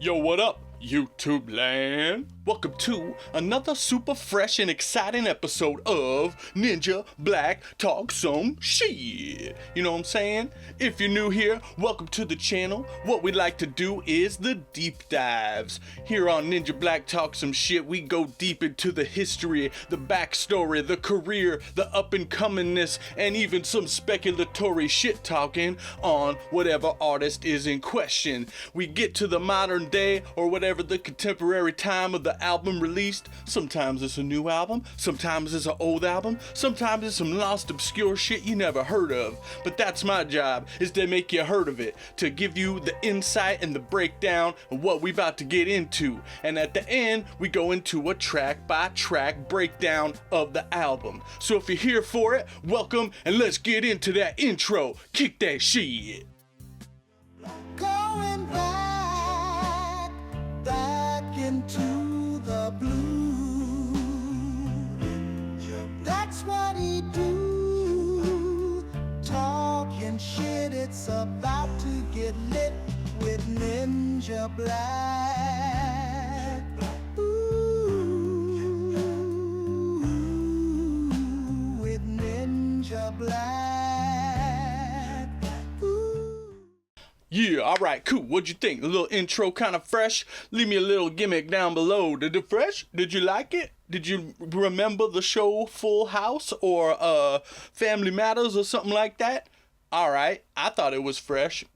Yo, what up, YouTube land? Welcome to another super fresh and exciting episode of Ninja Black Talk Some Shit. You know what I'm saying? If you're new here, welcome to the channel. What we like to do is the deep dives. Here on Ninja Black Talk Some Shit, we go deep into the history, the backstory, the career, the up-and-comingness, and even some speculatory shit talking on whatever artist is in question. We get to the modern day, or whatever the contemporary time of the album released. Sometimes it's a new album, sometimes it's an old album, sometimes it's some lost obscure shit you never heard of. But that's my job, is to make you heard of it, to give you the insight and the breakdown of what we about to get into. And at the end, we go into a track by track breakdown of the album. So if you're here for it, welcome, and let's get into that intro. Kick that shit. Going back into the blue. That's what he do. Talking shit, it's about to get lit with Ninja Black. Ooh, with Ninja Black. Ooh. Yeah, alright, cool. What'd you think? A little intro kind of fresh? Leave me a little gimmick down below. Did it fresh? Did you like it? Did you remember the show Full House or Family Matters or something like that? Alright, I thought it was fresh.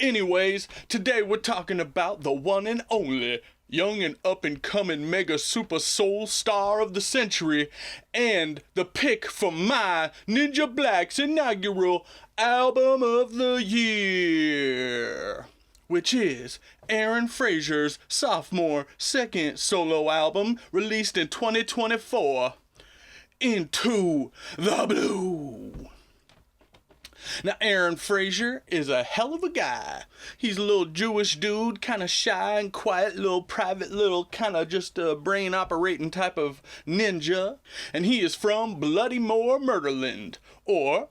Anyways, today we're talking about the one and only young and up-and-coming mega super soul star of the century, and the pick for my Ninja Black's inaugural album of the year, which is Aaron Frazer's sophomore second solo album released in 2024, Into the Blue. Now, Aaron Frazer is a hell of a guy. He's a little Jewish dude, kind of shy and quiet, little private, little kind of just a brain operating type of ninja. And he is from Bloody Moor, Murderland, or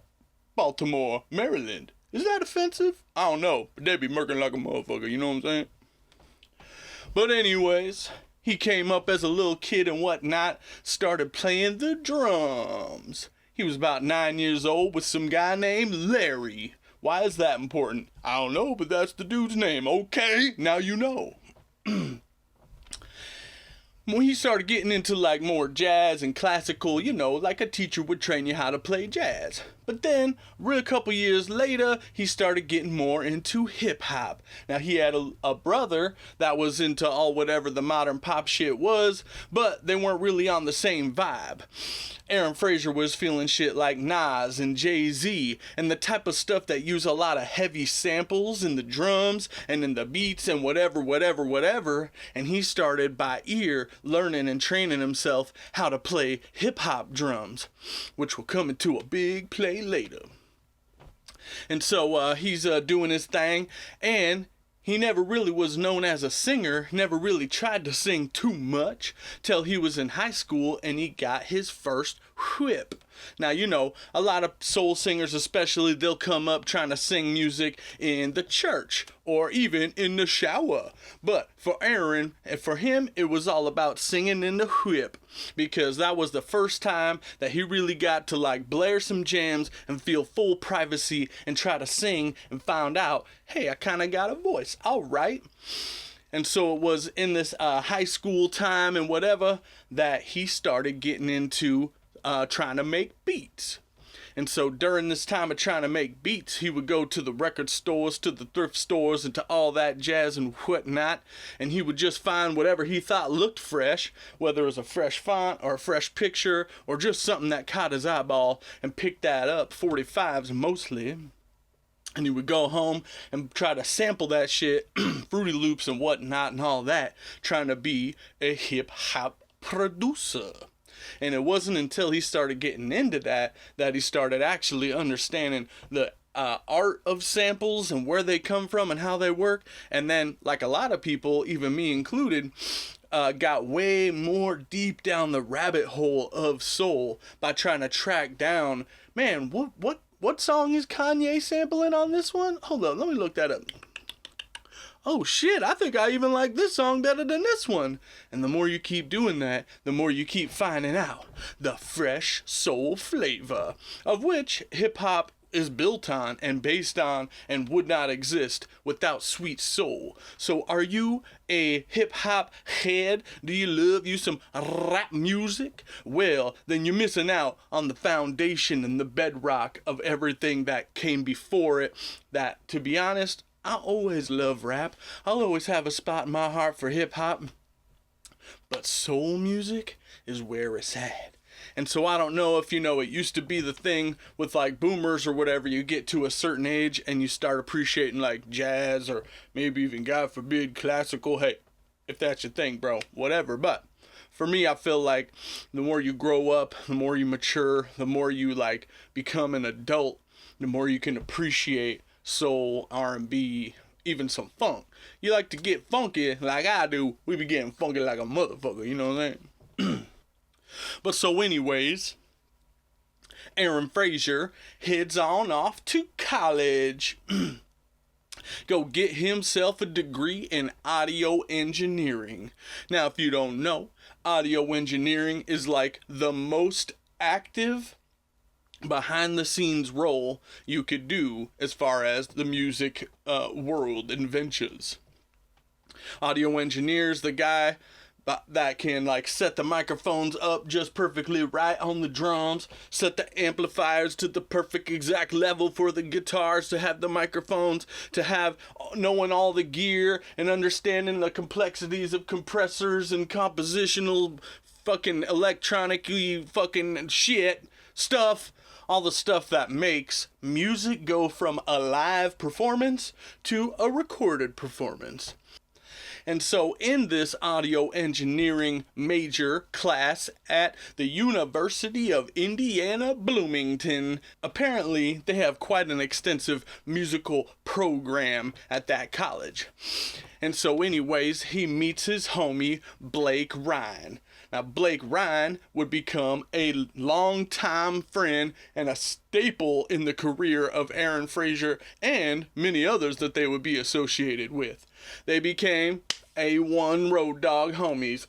Baltimore, Maryland. Is that offensive? I don't know, but they be murking like a motherfucker, you know what I'm saying? But anyways, he came up as a little kid and whatnot, started playing the drums. He was about 9 years old with some guy named Larry. Why is that important? I don't know, but that's the dude's name. Okay, now you know. When he started getting into like more jazz and classical, you know, like a teacher would train you how to play jazz. But then, a couple years later, he started getting more into hip-hop. Now, he had a brother that was into all whatever the modern pop shit was, but they weren't really on the same vibe. Aaron Frazer was feeling shit like Nas and Jay-Z, and the type of stuff that use a lot of heavy samples in the drums and in the beats and whatever, and he started by ear learning and training himself how to play hip-hop drums, which will come into a big play later. And so he's doing his thing, and he never really was known as a singer, never really tried to sing too much, till he was in high school and he got his first whip. Now, you know, a lot of soul singers especially, they'll come up trying to sing music in the church or even in the shower. But for Aaron, and for him, it was all about singing in the whip, because that was the first time that he really got to like blare some jams and feel full privacy and try to sing and found out, hey, I kind of got a voice, all right. And so it was in this high school time and whatever that he started getting into trying to make beats. And so during this time of trying to make beats, he would go to the record stores, to the thrift stores, and to all that jazz and whatnot, and he would just find whatever he thought looked fresh, whether it was a fresh font or a fresh picture or just something that caught his eyeball, and pick that up, 45s mostly. And he would go home and try to sample that shit, Fruity Loops and whatnot and all that, trying to be a hip-hop producer. And it wasn't until he started getting into that he started actually understanding the art of samples and where they come from and how they work. And then, like a lot of people, even me included, got way more deep down the rabbit hole of soul by trying to track down, man, what song is Kanye sampling on this one? Hold on, let me look that up. oh shit, I think I even like this song better than this one. And the more you keep doing that, the more you keep finding out the fresh soul flavor of which hip hop is built on and based on and would not exist without sweet soul. So are you a hip hop head? Do you love you some rap music? Well, then you're missing out on the foundation and the bedrock of everything that came before it. That, to be honest, I always love rap. I'll always have a spot in my heart for hip hop. But soul music is where it's at. And so I don't know if you know, it used to be the thing with like boomers or whatever, you get to a certain age and you start appreciating like jazz or maybe even, God forbid, classical. Hey, if that's your thing, bro, whatever. But for me, I feel like the more you grow up, the more you mature, the more you like become an adult, the more you can appreciate soul, R&B, even some funk. You like to get funky like I do, we be getting funky like a motherfucker, you know what I'm saying? But so anyways, Aaron Frazer heads on off to college. Go get himself a degree in audio engineering. Now, if you don't know, audio engineering is like the most active behind the scenes role you could do as far as the music world and ventures. Audio engineers, the guy that can like set the microphones up just perfectly right on the drums, set the amplifiers to the perfect exact level for the guitars, to have the microphones, to have knowing all the gear and understanding the complexities of compressors and compositional fucking electronic-y fucking shit stuff, all the stuff that makes music go from a live performance to a recorded performance. And so in this audio engineering major class at the University of Indiana, Bloomington, apparently they have quite an extensive musical program at that college. And so anyways, he meets his homie, Blake Ryan. Now, Blake Ryan would become a longtime friend and a staple in the career of Aaron Frazer and many others that they would be associated with. They became A1 road dog homies,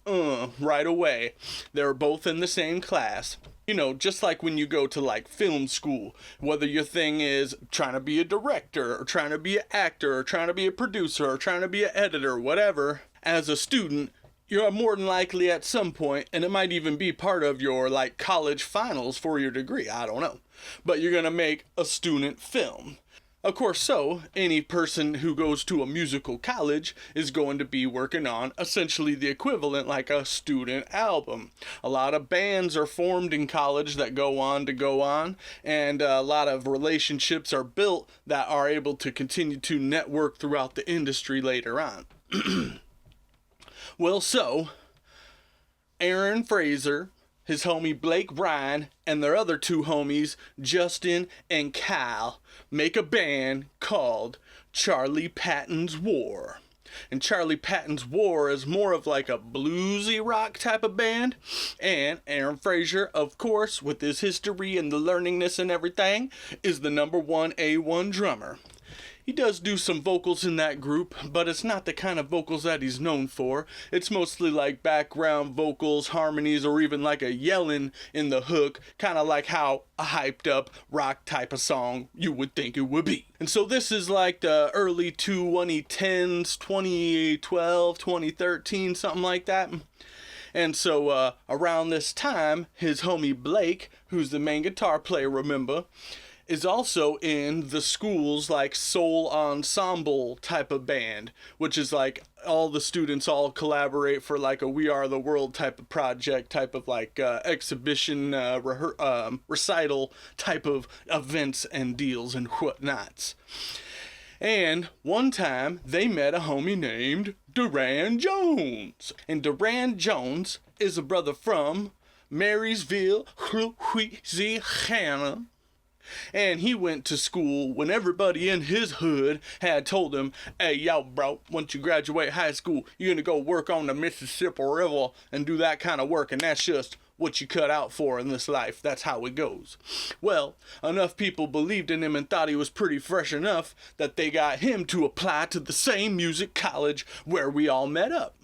right away. They were both in the same class. You know, just like when you go to like film school, whether your thing is trying to be a director or trying to be an actor or trying to be a producer or trying to be an editor, whatever, as a student, you're more than likely at some point, and it might even be part of your like college finals for your degree, I don't know, but you're gonna make a student film. Of course, so any person who goes to a musical college is going to be working on essentially the equivalent like a student album. A lot of bands are formed in college that go on, and a lot of relationships are built that are able to continue to network throughout the industry later on. Well, so Aaron Frazer, his homie Blake Ryan, and their other two homies, Justin and Kyle, make a band called Charlie Patton's War. And Charlie Patton's War is more of like a bluesy rock type of band. And Aaron Frazer, of course, with his history and the learningness and everything, is the #1 A1 drummer. He does do some vocals in that group, but it's not the kind of vocals that he's known for. It's mostly like background vocals, harmonies, or even like a yelling in the hook, kind of like how a hyped up rock type of song you would think it would be. And so this is like the early 2010s, 2012, 2013, something like that. And so around this time, his homie Blake, who's the main guitar player, remember, is also in the school's like soul ensemble type of band, which is like all the students all collaborate for like a We Are the World type of project, type of like exhibition, recital type of events and deals and whatnots. And one time they met a homie named Durand Jones. And Durand Jones is a brother from Marysville, Louisiana. And he went to school when everybody in his hood had told him, hey, yo, bro, once you graduate high school, you're going to go work on the Mississippi River and do that kind of work. And that's just what you cut out for in this life. That's how it goes. Well, enough people believed in him and thought he was pretty fresh enough that they got him to apply to the same music college where we all met up.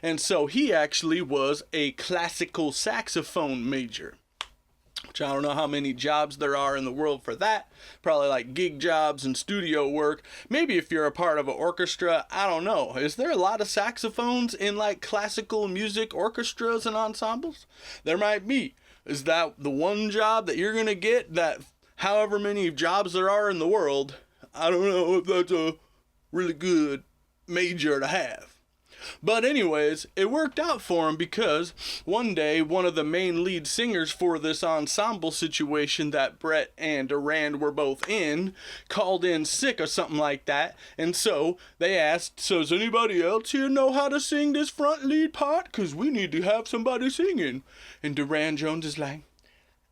And so he actually was a classical saxophone major. Which I don't know how many jobs there are in the world for that. Probably like gig jobs and studio work. Maybe if you're a part of an orchestra, I don't know. Is there a lot of saxophones in like classical music orchestras and ensembles? There might be. Is that the one job that you're going to get that however many jobs there are in the world? I don't know if that's a really good major to have. But anyways, it worked out for him because one day one of the main lead singers for this ensemble situation that Brett and Durand were both in called in sick or something like that. And so they asked, so does anybody else here know how to sing this front lead part? Because we need to have somebody singing. And Durand Jones is like,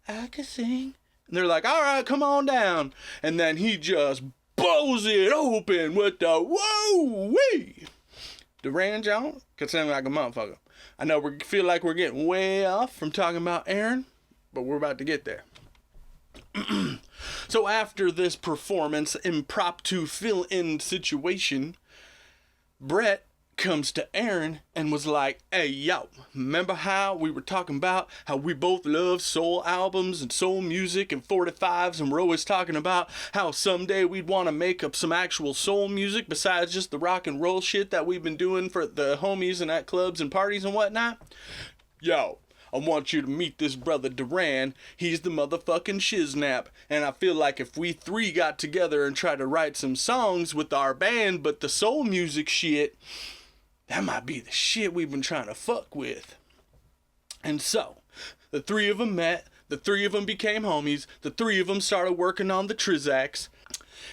I can sing. And they're like, all right, come on down. And then he just blows it open with the whoa-wee. Durand Jones could sing like a motherfucker. I know we feel like we're getting way off from talking about Aaron, but we're about to get there. So after this performance, impromptu fill-in situation, Brett comes to Aaron and was like, hey, yo, remember how we were talking about how we both love soul albums and soul music and 45s, and we're always talking about how someday we'd want to make up some actual soul music besides just the rock and roll shit that we've been doing for the homies and at clubs and parties and whatnot? Yo, I want you to meet this brother Durand. He's the motherfucking shiznap. And I feel like if we three got together and tried to write some songs with our band, but the soul music shit, that might be the shit we've been trying to fuck with. And so, the three of them met, the three of them became homies, the three of them started working on the Trizacs.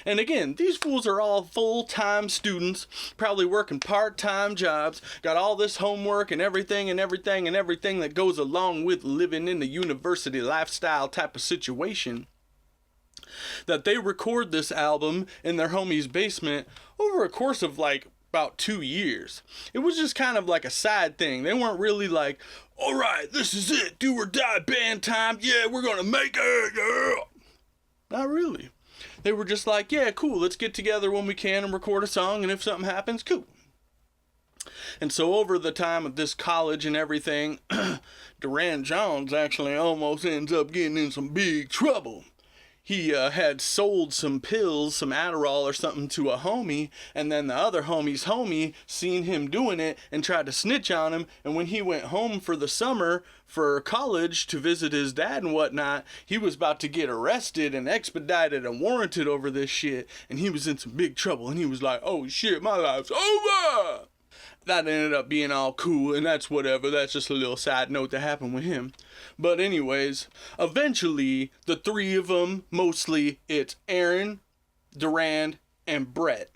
And again, these fools are all full-time students, probably working part-time jobs, got all this homework and everything that goes along with living in the university lifestyle type of situation. That they record this album in their homie's basement over a course of like about 2 years. It was just kind of like a side thing. They weren't really like, all right, this is it, do or die band time, yeah, we're gonna make it, yeah. Not really. They were just like, yeah, cool, let's get together when we can and record a song, and if something happens, cool. And so over the time of this college and everything, Durand Jones actually almost ends up getting in some big trouble. He had sold some pills, some Adderall or something to a homie, and then the other homie's homie seen him doing it and tried to snitch on him, and when he went home for the summer for college to visit his dad and whatnot, he was about to get arrested and expedited and warranted over this shit, and he was in some big trouble, and he was like, oh shit, my life's over! That ended up being all cool, and that's whatever. That's just a little side note that happened with him. But anyways, eventually, the three of them, mostly, it's Aaron, Durand, and Brett.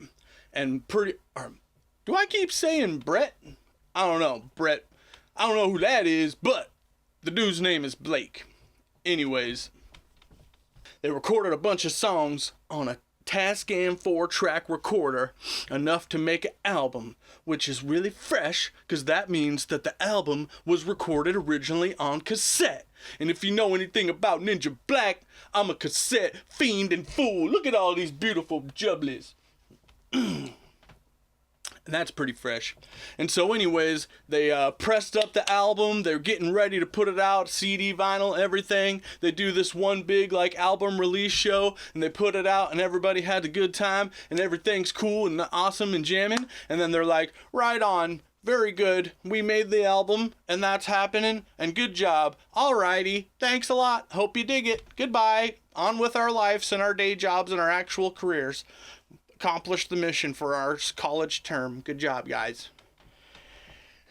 And do I keep saying Brett? I don't know, Brett. I don't know who that is, but the dude's name is Blake. Anyways, they recorded a bunch of songs on a Tascam 4-track recorder, enough to make an album, which is really fresh because that means that the album was recorded originally on cassette. And if you know anything about Ninja Black, I'm a cassette fiend and fool. Look at all these beautiful jubblies. And that's pretty fresh. And so anyways, they pressed up the album. They're getting ready to put it out, CD, vinyl, everything. They do this one big like album release show, and they put it out, and everybody had a good time, and everything's cool and awesome and jamming. And then they're like, right on, very good. We made the album, and that's happening, and good job. Alrighty, thanks a lot. Hope you dig it. Goodbye. On with our lives and our day jobs and our actual careers. Accomplished the mission for our college term. Good job, guys.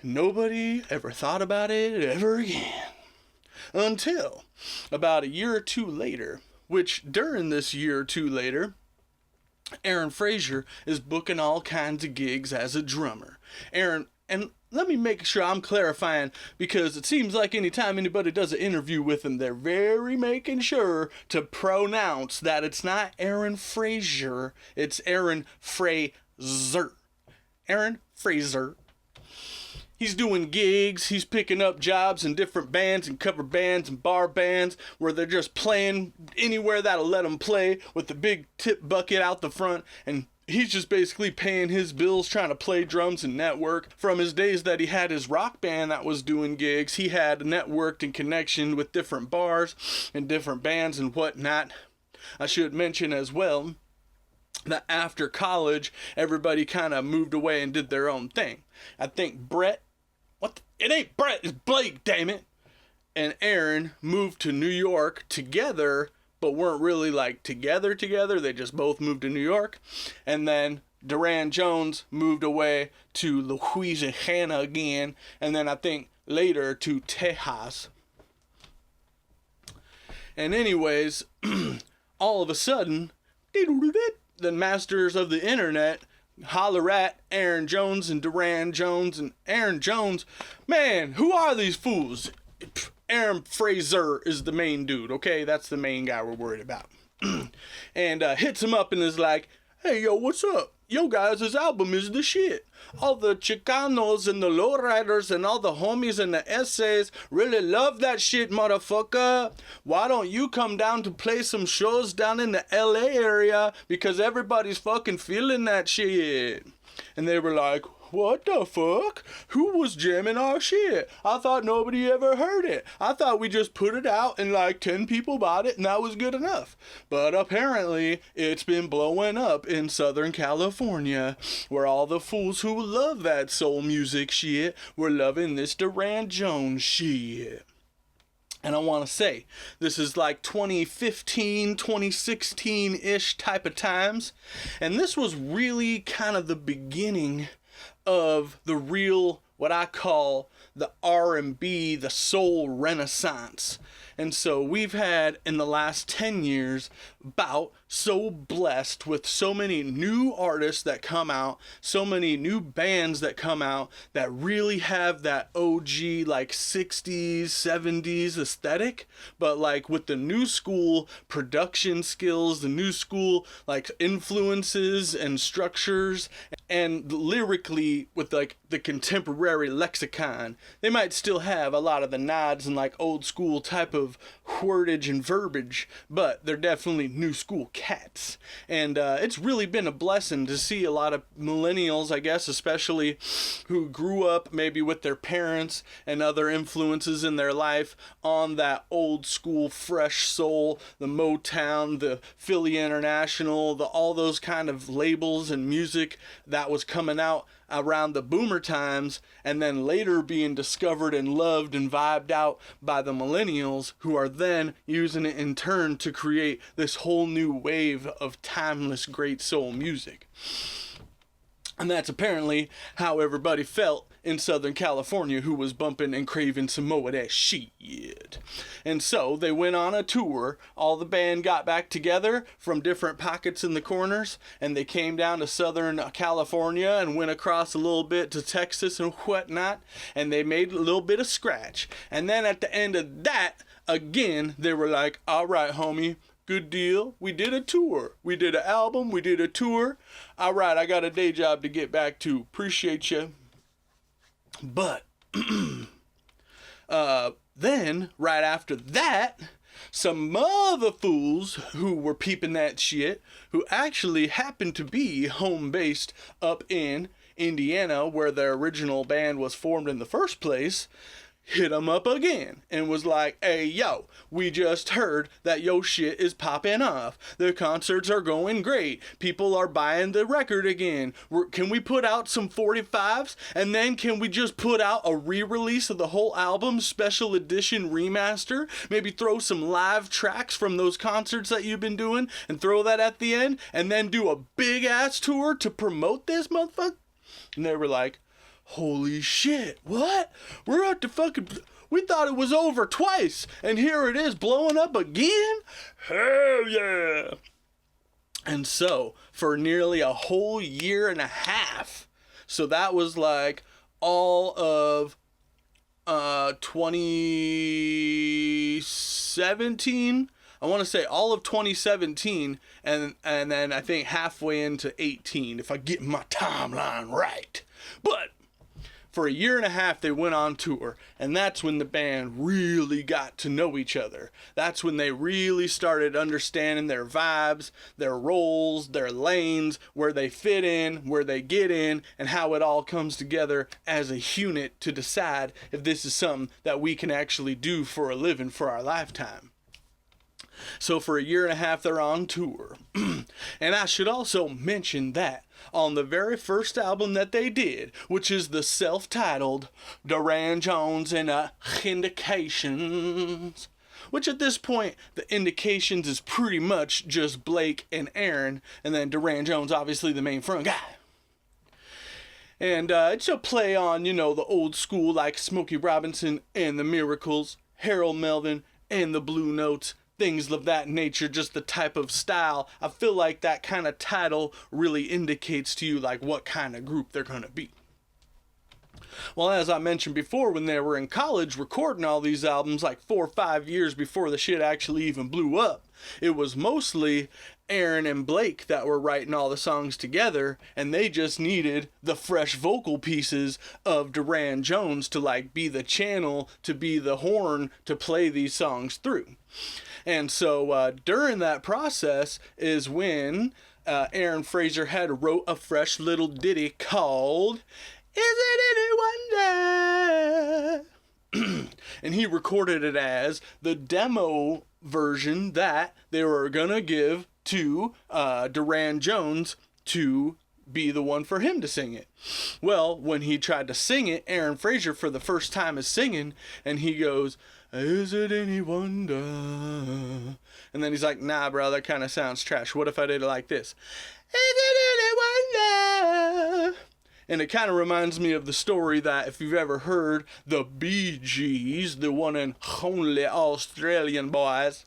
Nobody ever thought about it ever again. Until about a year or two later, which during this year or two later, Aaron Frazer is booking all kinds of gigs as a drummer. Aaron, and let me make sure I'm clarifying, because it seems like anytime anybody does an interview with him, they're very making sure to pronounce that it's not Aaron Frazer, it's Aaron Frazer. Aaron Frazer. he's doing gigs, he's picking up jobs in different bands and cover bands and bar bands where they're just playing anywhere that'll let them play with the big tip bucket out the front, and he's just basically paying his bills trying to play drums and network. From his days that he had his rock band that was doing gigs, he had networked and connection with different bars and different bands and whatnot. I should mention as well that after college, everybody kind of moved away and did their own thing. I think it ain't Brett, it's Blake, damn it, and Aaron moved to New York together, but weren't really like together. They just both moved to New York. And then Durand Jones moved away to Louisiana again, and then I think later to Texas. And anyways, all of a sudden, the masters of the internet holler at Aaron Jones and Durand Jones and Aaron Jones. Man, who are these fools? Aaron Frazer is the main dude, okay? That's the main guy we're worried about. And hits him up and is like, hey, yo, what's up? Yo, guys, this album is the shit. All the Chicanos and the lowriders and all the homies and the essays really love that shit, motherfucker. Why don't you come down to play some shows down in the LA area? Because everybody's fucking feeling that shit. And they were like, what the fuck? Who was jamming our shit? I thought nobody ever heard it. I thought we just put it out and like 10 people bought it and that was good enough. But apparently it's been blowing up in Southern California, where all the fools who love that soul music shit were loving this Durand Jones shit. And I want to say, this is like 2015, 2016-ish type of times. And this was really kind of the beginning of the real, what I call the R&B, the soul renaissance. And so we've had in the last 10 years so blessed with so many new artists that come out, so many new bands that come out that really have that OG like 60s, 70s aesthetic, but like with the new school production skills, the new school like influences and structures, and lyrically with like the contemporary lexicon. They might still have a lot of the nods and like old school type of wordage and verbiage, but they're definitely new school cats. And it's really been a blessing to see a lot of millennials, I guess, especially who grew up maybe with their parents and other influences in their life on that old school fresh soul, the Motown, the Philly International, all those kind of labels and music that was coming out around the boomer times, and then later being discovered and loved and vibed out by the millennials, who are then using it in turn to create this whole new wave of timeless great soul music. And that's apparently how everybody felt in Southern California who was bumping and craving some more of that shit. And so they went on a tour. All the band got back together from different pockets in the corners, and they came down to Southern California and went across a little bit to Texas and whatnot, and they made a little bit of scratch. And then at the end of that, again, they were like, all right, homie, good deal. We did a tour. We did an album. We did a tour. All right, I got a day job to get back to. Appreciate you. But then, right after that, some other fools who were peeping that shit, who actually happened to be home-based up in Indiana, where their original band was formed in the first place, hit them up again and was like, hey, yo, we just heard that yo shit is popping off. The concerts are going great. People are buying the record again. Can we put out some 45s? And then can we just put out a re-release of the whole album, special edition remaster? Maybe throw some live tracks from those concerts that you've been doing and throw that at the end, and then do a big ass tour to promote this motherfucker? And they were like, holy shit, what? We're at the fucking... We thought it was over twice, and here it is blowing up again? Hell yeah! And so, for nearly a whole year and a half, so that was like all of 2017, I want to say all of 2017, and then I think halfway into 18, if I get my timeline right. But for a year and a half they went on tour, and that's when the band really got to know each other. That's when they really started understanding their vibes, their roles, their lanes, where they fit in, where they get in, and how it all comes together as a unit to decide if this is something that we can actually do for a living for our lifetime. So for a year and a half they're on tour. And I should also mention that on the very first album that they did, which is the self-titled Durand Jones and Indications, which at this point the Indications is pretty much just Blake and Aaron, and then Durand Jones obviously the main front guy. And it's a play on, you know, the old school like Smokey Robinson and the Miracles, Harold Melvin and the Blue Notes, things of that nature, just the type of style. I feel like that kind of title really indicates to you like what kind of group they're gonna be. Well, as I mentioned before, when they were in college recording all these albums like 4 or 5 years before the shit actually even blew up, it was mostly Aaron and Blake that were writing all the songs together, and they just needed the fresh vocal pieces of Durand Jones to like be the channel, to be the horn, to play these songs through. And so during that process is when Aaron Frazer had wrote a fresh little ditty called Is It Any Wonder? And he recorded it as the demo version that they were gonna give to Durand Jones to be the one for him to sing it. Well, when he tried to sing it, Aaron Frazer for the first time is singing, and he goes, is it any wonder? And then he's like, nah, bro, that kind of sounds trash. What if I did it like this? Is it any wonder? And it kind of reminds me of the story that if you've ever heard the Bee Gees, the one and only Australian boys,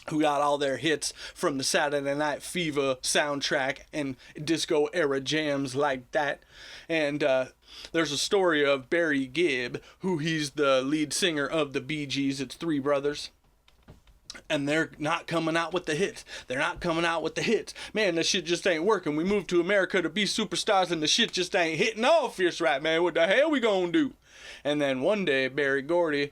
who got all their hits from the Saturday Night Fever soundtrack and disco era jams like that. And there's a story of Barry Gibb, who he's the lead singer of the Bee Gees. It's 3 brothers. And they're not coming out with the hits. They're not coming out with the hits. Man, this shit just ain't working. We moved to America to be superstars and the shit just ain't hitting off fierce right, man. What the hell we gonna do? And then one day, Barry Gibb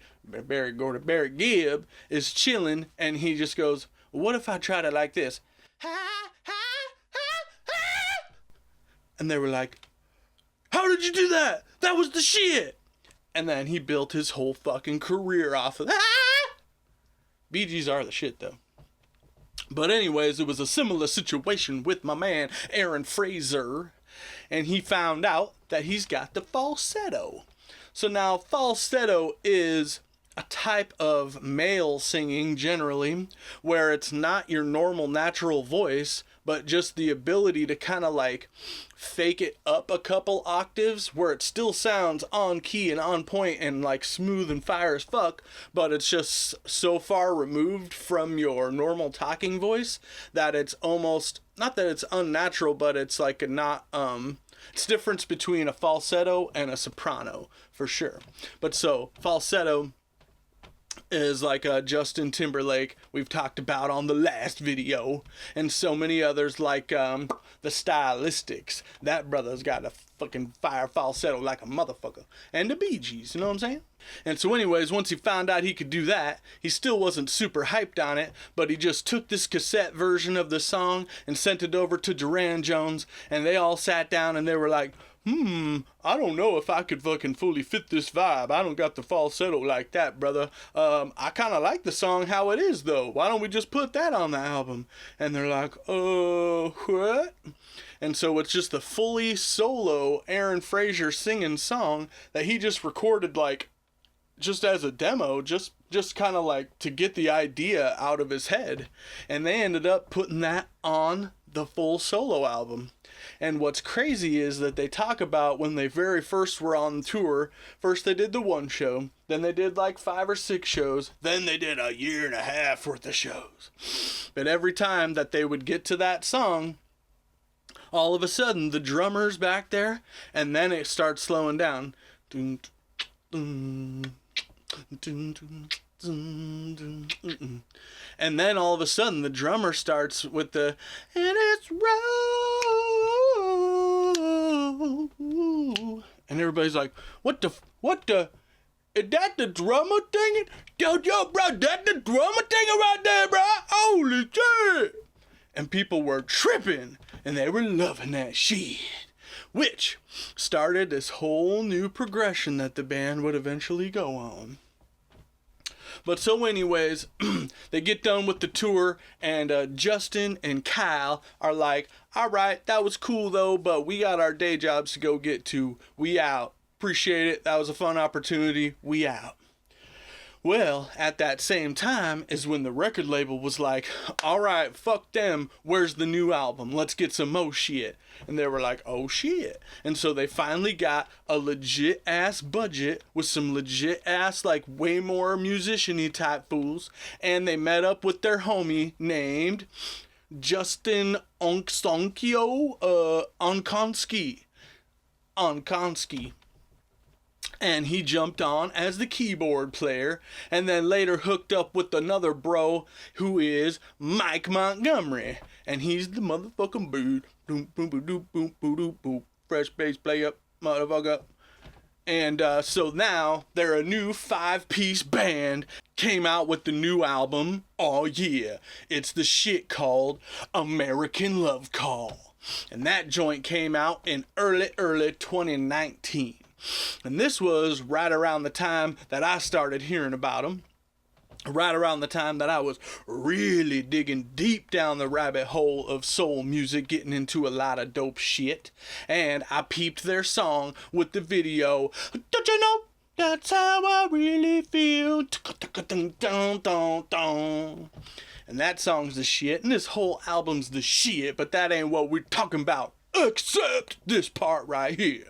is chilling, and he just goes, what if I tried it like this? And they were like, how did you do that? That was the shit. And then he built his whole fucking career off of that. Bee Gees are the shit, though. But anyways, it was a similar situation with my man, Aaron Frazer. And he found out that he's got the falsetto. So now falsetto is a type of male singing generally, where it's not your normal natural voice, but just the ability to kind of like fake it up a couple octaves where it still sounds on key and on point and like smooth and fire as fuck, but it's just so far removed from your normal talking voice that it's almost, not that it's unnatural, but it's like a not, it's difference between a falsetto and a soprano for sure. But so falsetto is like Justin Timberlake we've talked about on the last video, and so many others like the Stylistics. That brother's got a fucking fire falsetto like a motherfucker. And the Bee Gees, you know what I'm saying? And so anyways, once he found out he could do that, he still wasn't super hyped on it, but he just took this cassette version of the song and sent it over to Durand Jones, and they all sat down and they were like, I don't know if I could fucking fully fit this vibe. I don't got the falsetto like that, brother. I kind of like the song how it is, though. Why don't we just put that on the album? And they're like, what? And so it's just the fully solo Aaron Frazer singing song that he just recorded, like, just as a demo, just kind of like to get the idea out of his head. And they ended up putting that on the full solo album. And what's crazy is that they talk about when they very first were on tour, first they did the 1 show, then they did like 5 or 6 shows, then they did a year and a half worth of shows. But every time that they would get to that song, all of a sudden the drummer's back there, and then it starts slowing down. And then all of a sudden the drummer starts with the and it's roll, and everybody's like, what the, is that the drummer thing? Yo, bro, that the drummer thing right there, bro? Holy shit! And people were tripping, and they were loving that shit. Which started this whole new progression that the band would eventually go on. But so anyways, they get done with the tour, and Justin and Kyle are like, all right, that was cool though, but we got our day jobs to go get to. We out. Appreciate it. That was a fun opportunity. We out. Well, at that same time is when the record label was like, all right, fuck them. Where's the new album? Let's get some more shit. And they were like, oh shit. And so they finally got a legit ass budget with some legit ass, like way more musician-y type fools. And they met up with their homie named Justin Onkonski. And he jumped on as the keyboard player, and then later hooked up with another bro who is Mike Montgomery, and he's the motherfucking dude. Boom, boom, boom, boom, boom, boom, boom. Fresh bass player, motherfucker. And so now they're a new 5-piece band. Came out with the new album. Oh yeah, it's the shit called American Love Call, and that joint came out in early 2019. And this was right around the time that I started hearing about them. Right around the time that I was really digging deep down the rabbit hole of soul music, getting into a lot of dope shit. And I peeped their song with the video. Don't you know that's how I really feel? And that song's the shit. And this whole album's the shit. But that ain't what we're talking about. Except this part right here.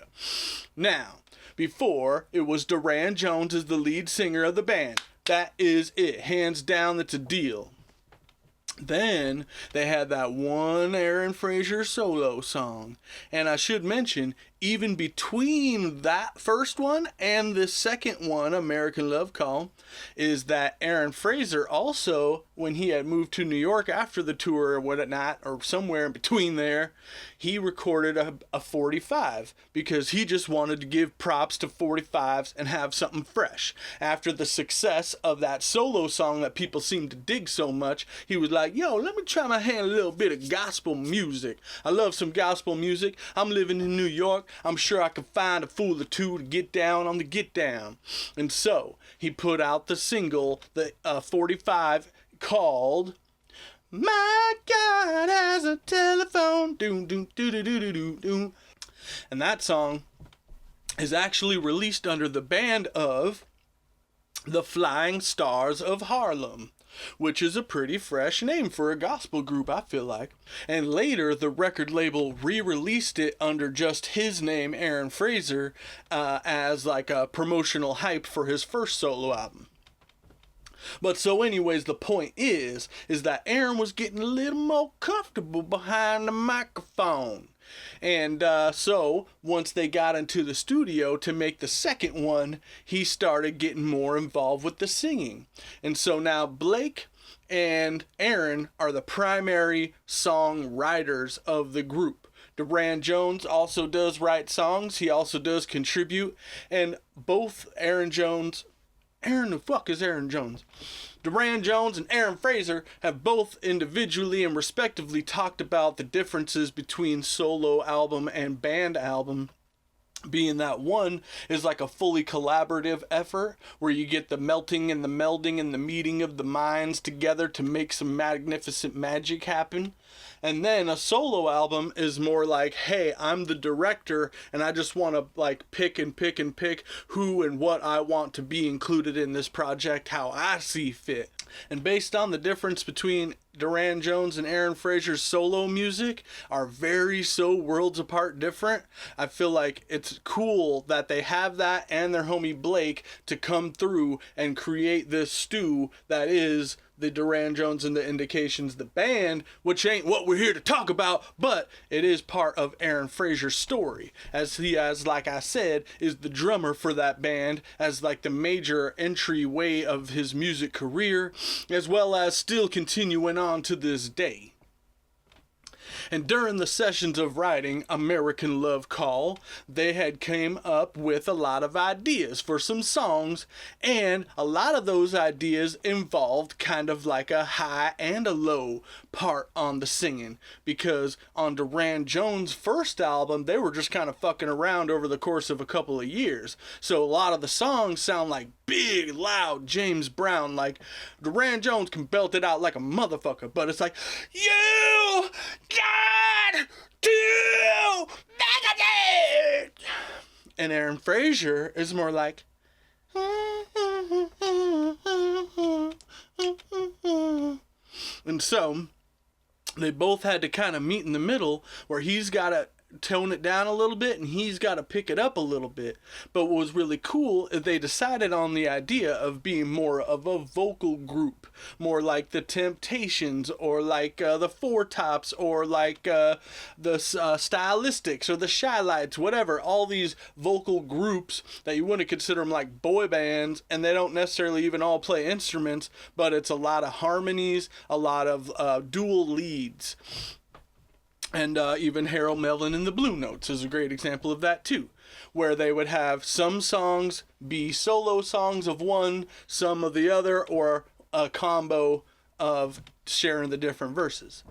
Now, before, it was Durand Jones as the lead singer of the band. That is it. Hands down, that's a deal. Then they had that one Aaron Frazer solo song. And I should mention, even between that first one and the second one, American Love Call, is that Aaron Frazer also, when he had moved to New York after the tour or whatnot, or somewhere in between there, he recorded a 45 because he just wanted to give props to 45s and have something fresh. After the success of that solo song that people seemed to dig so much, he was like, yo, let me try my hand a little bit of gospel music. I love some gospel music. I'm living in New York. I'm sure I could find a fool or two to get down on the get down. And so he put out the single, the 45, called My God Has a Telephone. Doom, doom, doo, doo, doo, doo, doo, doo. And that song is actually released under the band of the Flying Stars of Harlem, which is a pretty fresh name for a gospel group, I feel like. And later, the record label re-released it under just his name, Aaron Frazer, as like a promotional hype for his first solo album. But so anyways, the point is that Aaron was getting a little more comfortable behind the microphone. And so once they got into the studio to make the second one, he started getting more involved with the singing. And so now Blake and Aaron are the primary songwriters of the group. Durand Jones also does write songs. He also does contribute. And both Aaron Jones... Aaron, the fuck is Aaron Jones? Durand Jones and Aaron Frazer have both individually and respectively talked about the differences between solo album and band album, being that one is like a fully collaborative effort where you get the melting and the melding and the meeting of the minds together to make some magnificent magic happen. And then a solo album is more like, hey, I'm the director and I just want to like pick who and what I want to be included in this project, how I see fit. And based on the difference between Durand Jones and Aaron Frazer's solo music are very so worlds apart different, I feel like it's cool that they have that and their homie Blake to come through and create this stew that is the Durand Jones and the Indications, the band, which ain't what we're here to talk about, but it is part of Aaron Frazer's story, as he, as like I said, is the drummer for that band, as like the major entryway of his music career, as well as still continuing on to this day. And during the sessions of writing American Love Call, they had came up with a lot of ideas for some songs, and a lot of those ideas involved kind of like a high and a low part on the singing, because on Durand Jones' first album, they were just kind of fucking around over the course of a couple of years. So a lot of the songs sound like big, loud James Brown, like Durand Jones can belt it out like a motherfucker, but it's like, you got to make it. And Aaron Frazer is more like, and so they both had to kind of meet in the middle, where he's got to tone it down a little bit and he's got to pick it up a little bit. But what was really cool is they decided on the idea of being more of a vocal group, more like the Temptations, or like the Four Tops, or like the Stylistics, or the Shy Lights, whatever. All these vocal groups that you wouldn't consider them like boy bands, and they don't necessarily even all play instruments, but it's a lot of harmonies, a lot of dual leads. And even Harold Melvin and the Blue Notes is a great example of that too, where they would have some songs be solo songs of one, some of the other, or a combo of sharing the different verses.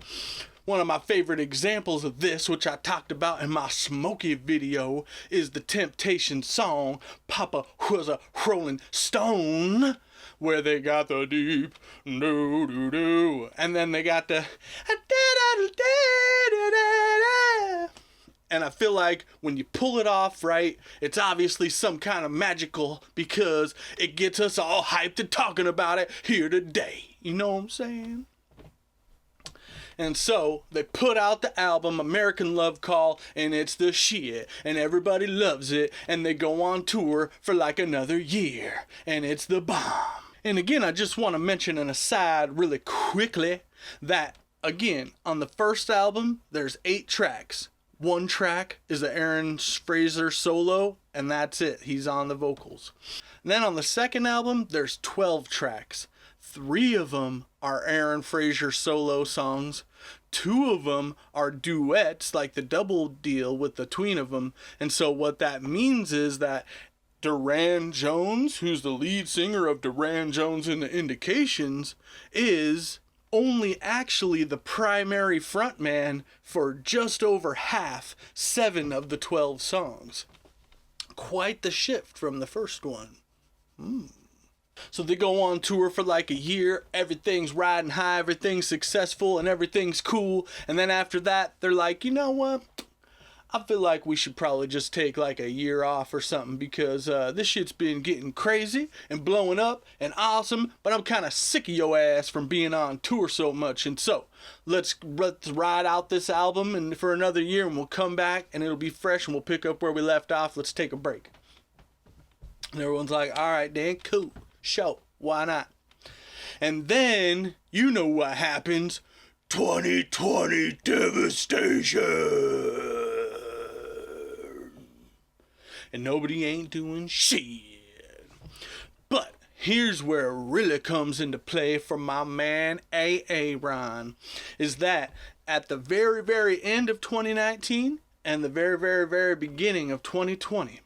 One of my favorite examples of this, which I talked about in my Smokey video, is the Temptations song, Papa Was a Rolling Stone, where they got the deep do-do-do, and then they got the and I feel like when you pull it off right, it's obviously some kind of magical, because it gets us all hyped and talking about it here today. You know what I'm saying? And so they put out the album American Love Call, and it's the shit, and everybody loves it, and they go on tour for like another year, and it's the bomb. And again, I just want to mention an aside really quickly that, again, on the first album, there's 8 tracks. One track is the Aaron Frazer solo, and that's it. He's on the vocals. And then on the second album, there's 12 tracks. 3 of them are Aaron Frazer solo songs. 2 of them are duets, like the double deal with the tween of them. And so what that means is that Durand Jones, who's the lead singer of Durand Jones and the Indications, is only actually the primary frontman for just over half, 7 of the 12 songs. Quite the shift from the first one. So they go on tour for like a year, everything's riding high, everything's successful, and everything's cool, and then after that, they're like, you know what? I feel like we should probably just take like a year off or something, because this shit's been getting crazy and blowing up and awesome, but I'm kind of sick of your ass from being on tour so much. And so let's ride out this album and for another year, and we'll come back and it'll be fresh and we'll pick up where we left off. Let's take a break. And everyone's like, all right, Dan, cool, show, why not? And then you know what happens. 2020 devastation. And nobody ain't doing shit. But here's where it really comes into play for my man Aaron, is that at the very, very end of 2019 and the very, very, very beginning of 2020,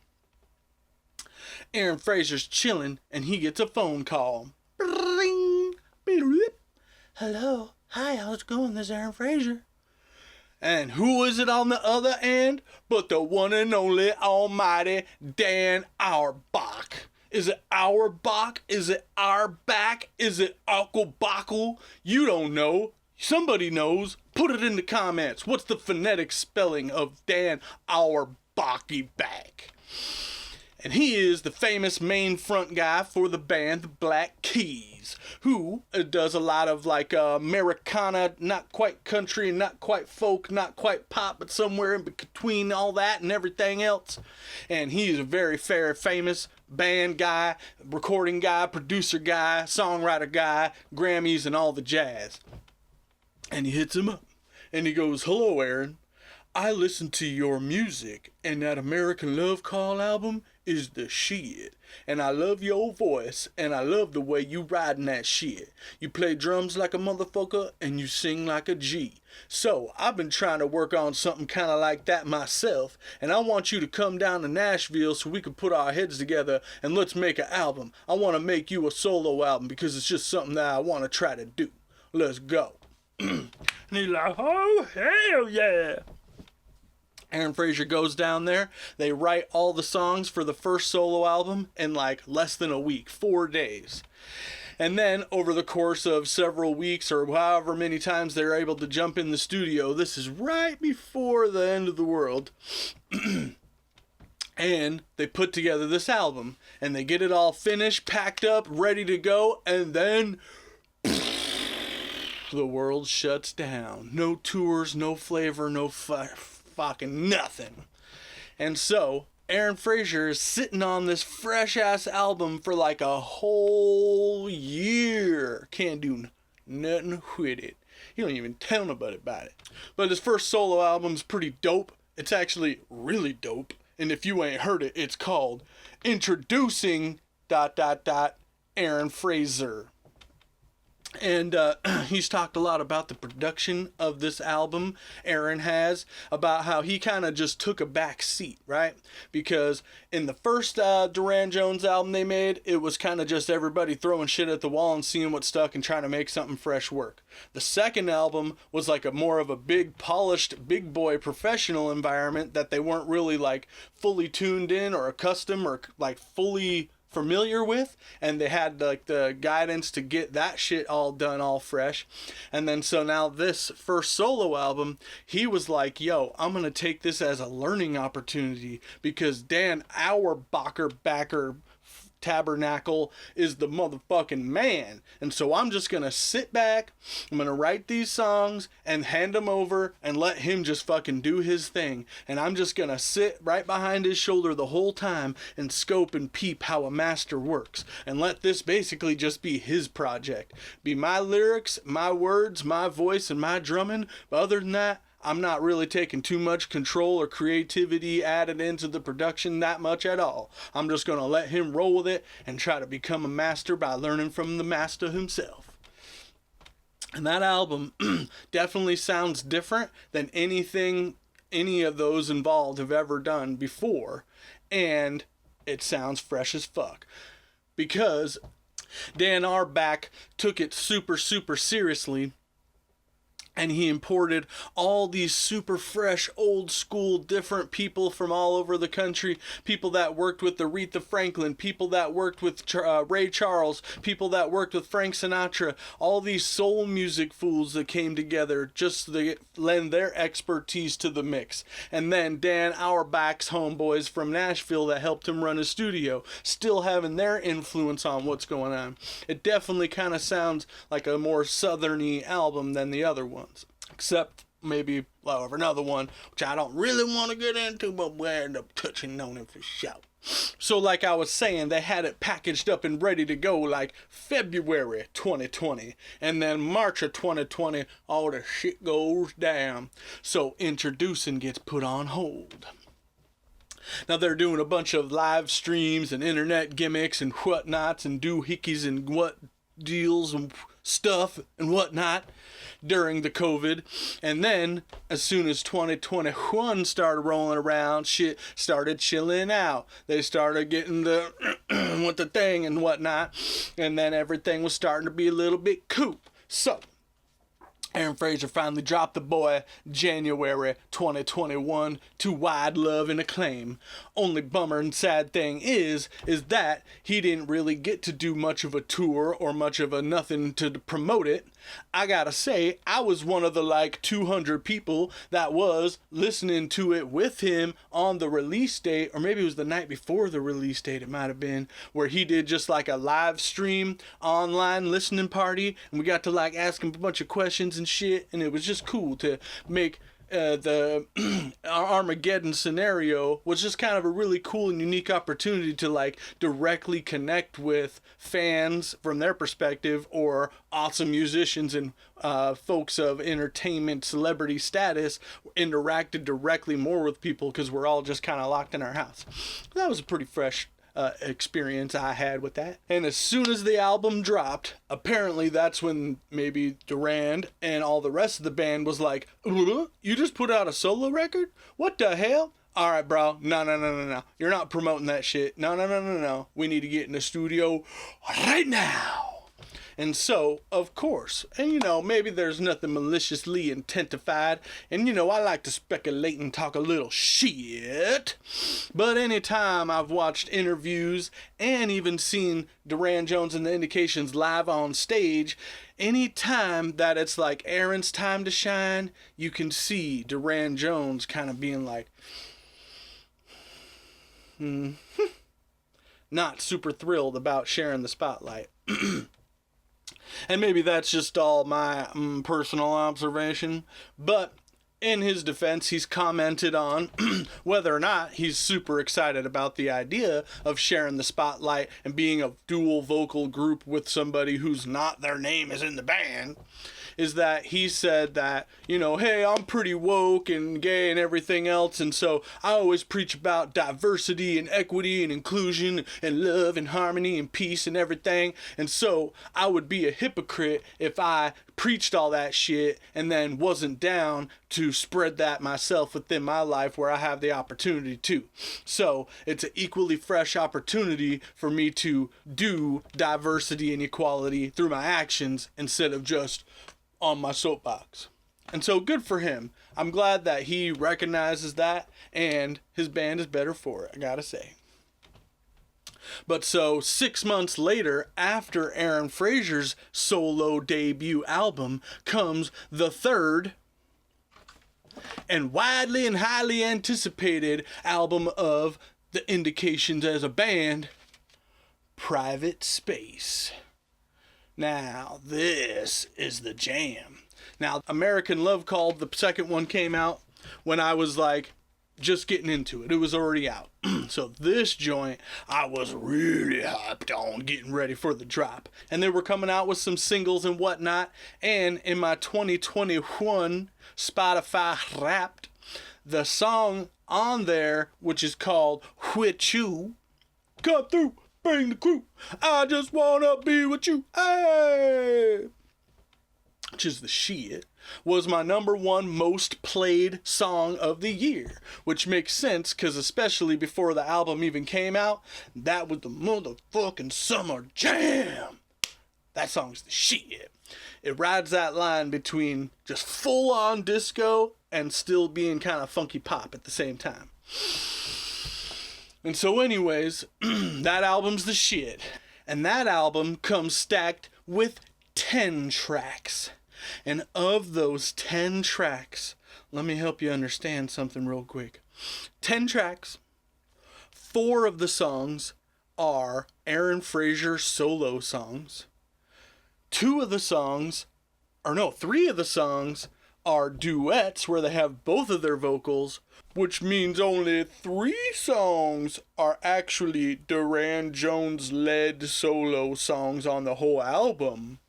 Aaron Frazer's chilling and he gets a phone call. Hello, hi, how's it going? This is Aaron Frazer. And who is it on the other end but the one and only almighty Dan Auerbach? Is it Auerbach? Is it Auerbach? Is it Auerbach? You don't know. Somebody knows. Put it in the comments. What's the phonetic spelling of Dan Auerbachy back? And he is the famous main front guy for the band The Black Keys, who does a lot of like Americana, not quite country, not quite folk, not quite pop, but somewhere in between all that and everything else. And he's a very famous band guy, recording guy, producer guy, songwriter guy, Grammys and all the jazz. And he hits him up and he goes, hello, Aaron. I listen to your music, and that American Love Call album is the shit. And I love your voice, and I love the way you riding that shit. You play drums like a motherfucker, and you sing like a G. So, I've been trying to work on something kind of like that myself, and I want you to come down to Nashville so we can put our heads together and let's make an album. I want to make you a solo album because it's just something that I want to try to do. Let's go. And he's like, oh, hell yeah. Aaron Frazer goes down there. They write all the songs for the first solo album in like less than a week, 4 days. And then over the course of several weeks or however many times they're able to jump in the studio, this is right before the end of the world. And they put together this album and they get it all finished, packed up, ready to go. And then the world shuts down. No tours, no flavor, no fucking nothing. And so Aaron Frazer is sitting on this fresh ass album for like a whole year. Can't do nothing with it. He don't even tell nobody about it. But his first solo album's pretty dope. It's actually really dope. And if you ain't heard it, it's called Introducing ... Aaron Frazer. And he's talked a lot about the production of this album. Aaron has, about how he kind of just took a back seat, right? Because in the first Durand Jones album they made, it was kind of just everybody throwing shit at the wall and seeing what stuck and trying to make something fresh work. The second album was like a more of a big, polished, big boy professional environment that they weren't really like fully tuned in or accustomed or like fully familiar with, and they had like the guidance to get that shit all done all fresh. And then so now this first solo album, he was like, yo, I'm gonna take this as a learning opportunity because Dan Auerbacher backer Tabernacle is the motherfucking man. And so I'm just gonna sit back, I'm gonna write these songs and hand them over and let him just fucking do his thing. And I'm just gonna sit right behind his shoulder the whole time and scope and peep how a master works. And let this basically just be his project. Be my lyrics, my words, my voice, and my drumming. But other than that, I'm not really taking too much control or creativity added into the production that much at all. I'm just going to let him roll with it and try to become a master by learning from the master himself. And that album definitely sounds different than anything any of those involved have ever done before. And it sounds fresh as fuck. Because Dan Auerbach took it super, super seriously. And he imported all these super fresh, old school, different people from all over the country. People that worked with Aretha Franklin, people that worked with Ray Charles, people that worked with Frank Sinatra. All these soul music fools that came together just to lend their expertise to the mix. And then Dan Auerbach's homeboys from Nashville that helped him run his studio, still having their influence on what's going on. It definitely kind of sounds like a more southerny album than the other one. Except maybe, well, another one, which I don't really want to get into, but we'll end up touching on it for sure. So like I was saying, they had it packaged up and ready to go like February 2020. And then March of 2020, all the shit goes down. So Introducing gets put on hold. Now they're doing a bunch of live streams and internet gimmicks and whatnots and doohickeys and what deals and stuff and whatnot during the COVID. And then as soon as 2021 started rolling around, shit started chilling out. They started getting the with the thing and whatnot, and then everything was starting to be a little bit cool. So Aaron Frazer finally dropped the boy January 2021 to wide love and acclaim. Only bummer and sad thing is that he didn't really get to do much of a tour or much of a nothing to promote it. I gotta say, I was one of the like 200 people that was listening to it with him on the release date, or maybe it was the night before the release date, it might have been, where he did just like a live stream online listening party, and we got to like ask him a bunch of questions and shit, and it was just cool to make the Armageddon scenario was just kind of a really cool and unique opportunity to like directly connect with fans from their perspective, or awesome musicians and folks of entertainment celebrity status interacted directly more with people because we're all just kind of locked in our house. That was a pretty fresh experience I had with that. And as soon as the album dropped, apparently that's when maybe Durand and all the rest of the band was like, you just put out a solo record? What the hell? All right, bro. No. You're not promoting that shit. No. We need to get in the studio right now. And so, of course, and you know, maybe there's nothing maliciously intentified, and you know, I like to speculate and talk a little shit, but anytime I've watched interviews and even seen Durand Jones and the Indications live on stage, anytime that it's like Aaron's time to shine, you can see Durand Jones kind of being like, not super thrilled about sharing the spotlight. And maybe that's just all my personal observation, but in his defense, he's commented on whether or not he's super excited about the idea of sharing the spotlight and being a dual vocal group with somebody who's not their name is in the band. Is that he said that, you know, hey, I'm pretty woke and gay and everything else, and so I always preach about diversity and equity and inclusion and love and harmony and peace and everything, and so I would be a hypocrite if I preached all that shit and then wasn't down to spread that myself within my life where I have the opportunity to. So it's an equally fresh opportunity for me to do diversity and equality through my actions instead of just on my soapbox. And so good for him. I'm glad that he recognizes that, and his band is better for it, I gotta say. But so 6 months later, after Aaron Frazer's solo debut album, comes the third and widely and highly anticipated album of the Indications as a band, Private Space. Now, this is the jam. Now, American Love Call, the second one, came out when I was like just getting into it. It was already out. So this joint, I was really hyped on, getting ready for the drop. And they were coming out with some singles and whatnot. And in my 2021 Spotify Wrapped, the song on there, which is called With You, come through, bring the crew, I just wanna be with you, hey, which is the shit, was my number one most played song of the year, which makes sense because especially before the album even came out, that was the motherfucking summer jam. That song's the shit. It rides that line between just full on disco and still being kind of funky pop at the same time. And so anyways, that album's the shit. And that album comes stacked with 10 tracks. And of those 10 tracks, let me help you understand something real quick. 10 tracks, 4 of the songs are Aaron Frazer solo songs. 3 of the songs are duets where they have both of their vocals, which means only 3 songs are actually Durand Jones led solo songs on the whole album.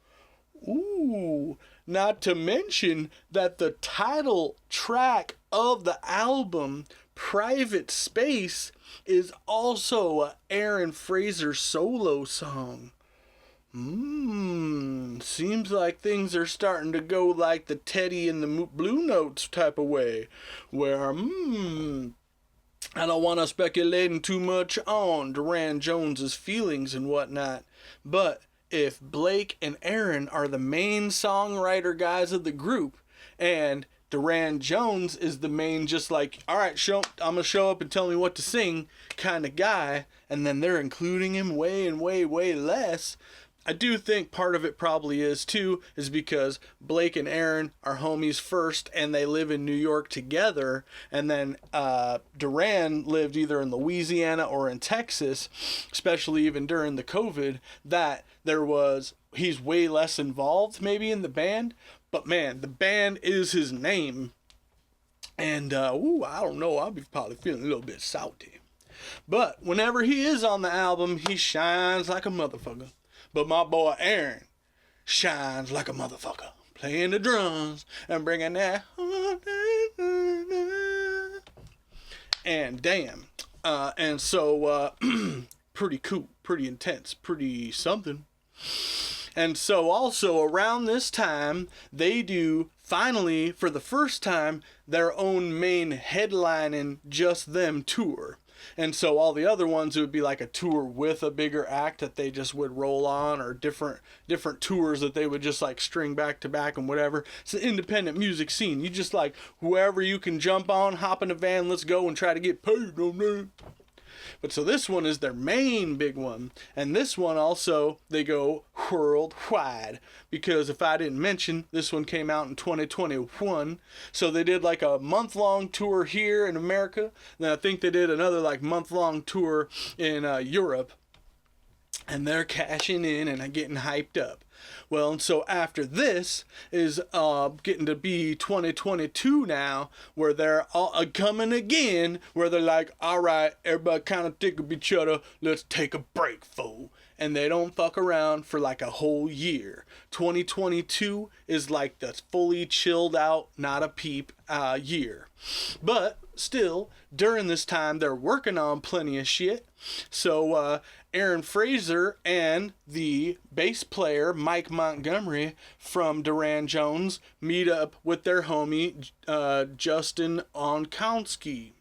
Ooh, not to mention that the title track of the album, Private Space, is also a Aaron Frazer solo song. Seems like things are starting to go like the Teddy and the Blue Notes type of way, where, I don't want to speculate too much on Durand Jones's feelings and whatnot, but if Blake and Aaron are the main songwriter guys of the group, and Durand Jones is the main just like, all right, I'm going to show up and tell me what to sing kind of guy, and then they're including him way less, I do think part of it probably is because Blake and Aaron are homies first and they live in New York together, and then Durand lived either in Louisiana or in Texas, especially even during the COVID, that he's way less involved maybe in the band, but man, the band is his name. And, I don't know, I'll be probably feeling a little bit salty. But whenever he is on the album, he shines like a motherfucker. But my boy Aaron shines like a motherfucker, playing the drums and bringing that. And damn. And so, pretty cool, pretty intense, pretty something. And so also around this time, they do finally, for the first time, their own main headlining Just Them tour. And so all the other ones, it would be like a tour with a bigger act that they just would roll on, or different tours that they would just like string back to back and whatever. It's an independent music scene. You just like whoever you can jump on, hop in a van, let's go and try to get paid on that. But so this one is their main big one. And this one also, they go worldwide. Because if I didn't mention, this one came out in 2021. So they did like a month-long tour here in America. Then I think they did another like month-long tour in Europe. And they're cashing in and getting hyped up. Well, and so after this is getting to be 2022 now, where they're all coming again, where they're like, all right, everybody kind of think of each other, let's take a break, fool. And they don't fuck around for like a whole year. 2022 is like the fully chilled out, not a peep year. But still, during this time, they're working on plenty of shit. So Aaron Frazer and the bass player Mike Montgomery from Durand Jones meet up with their homie Justin Onkowski.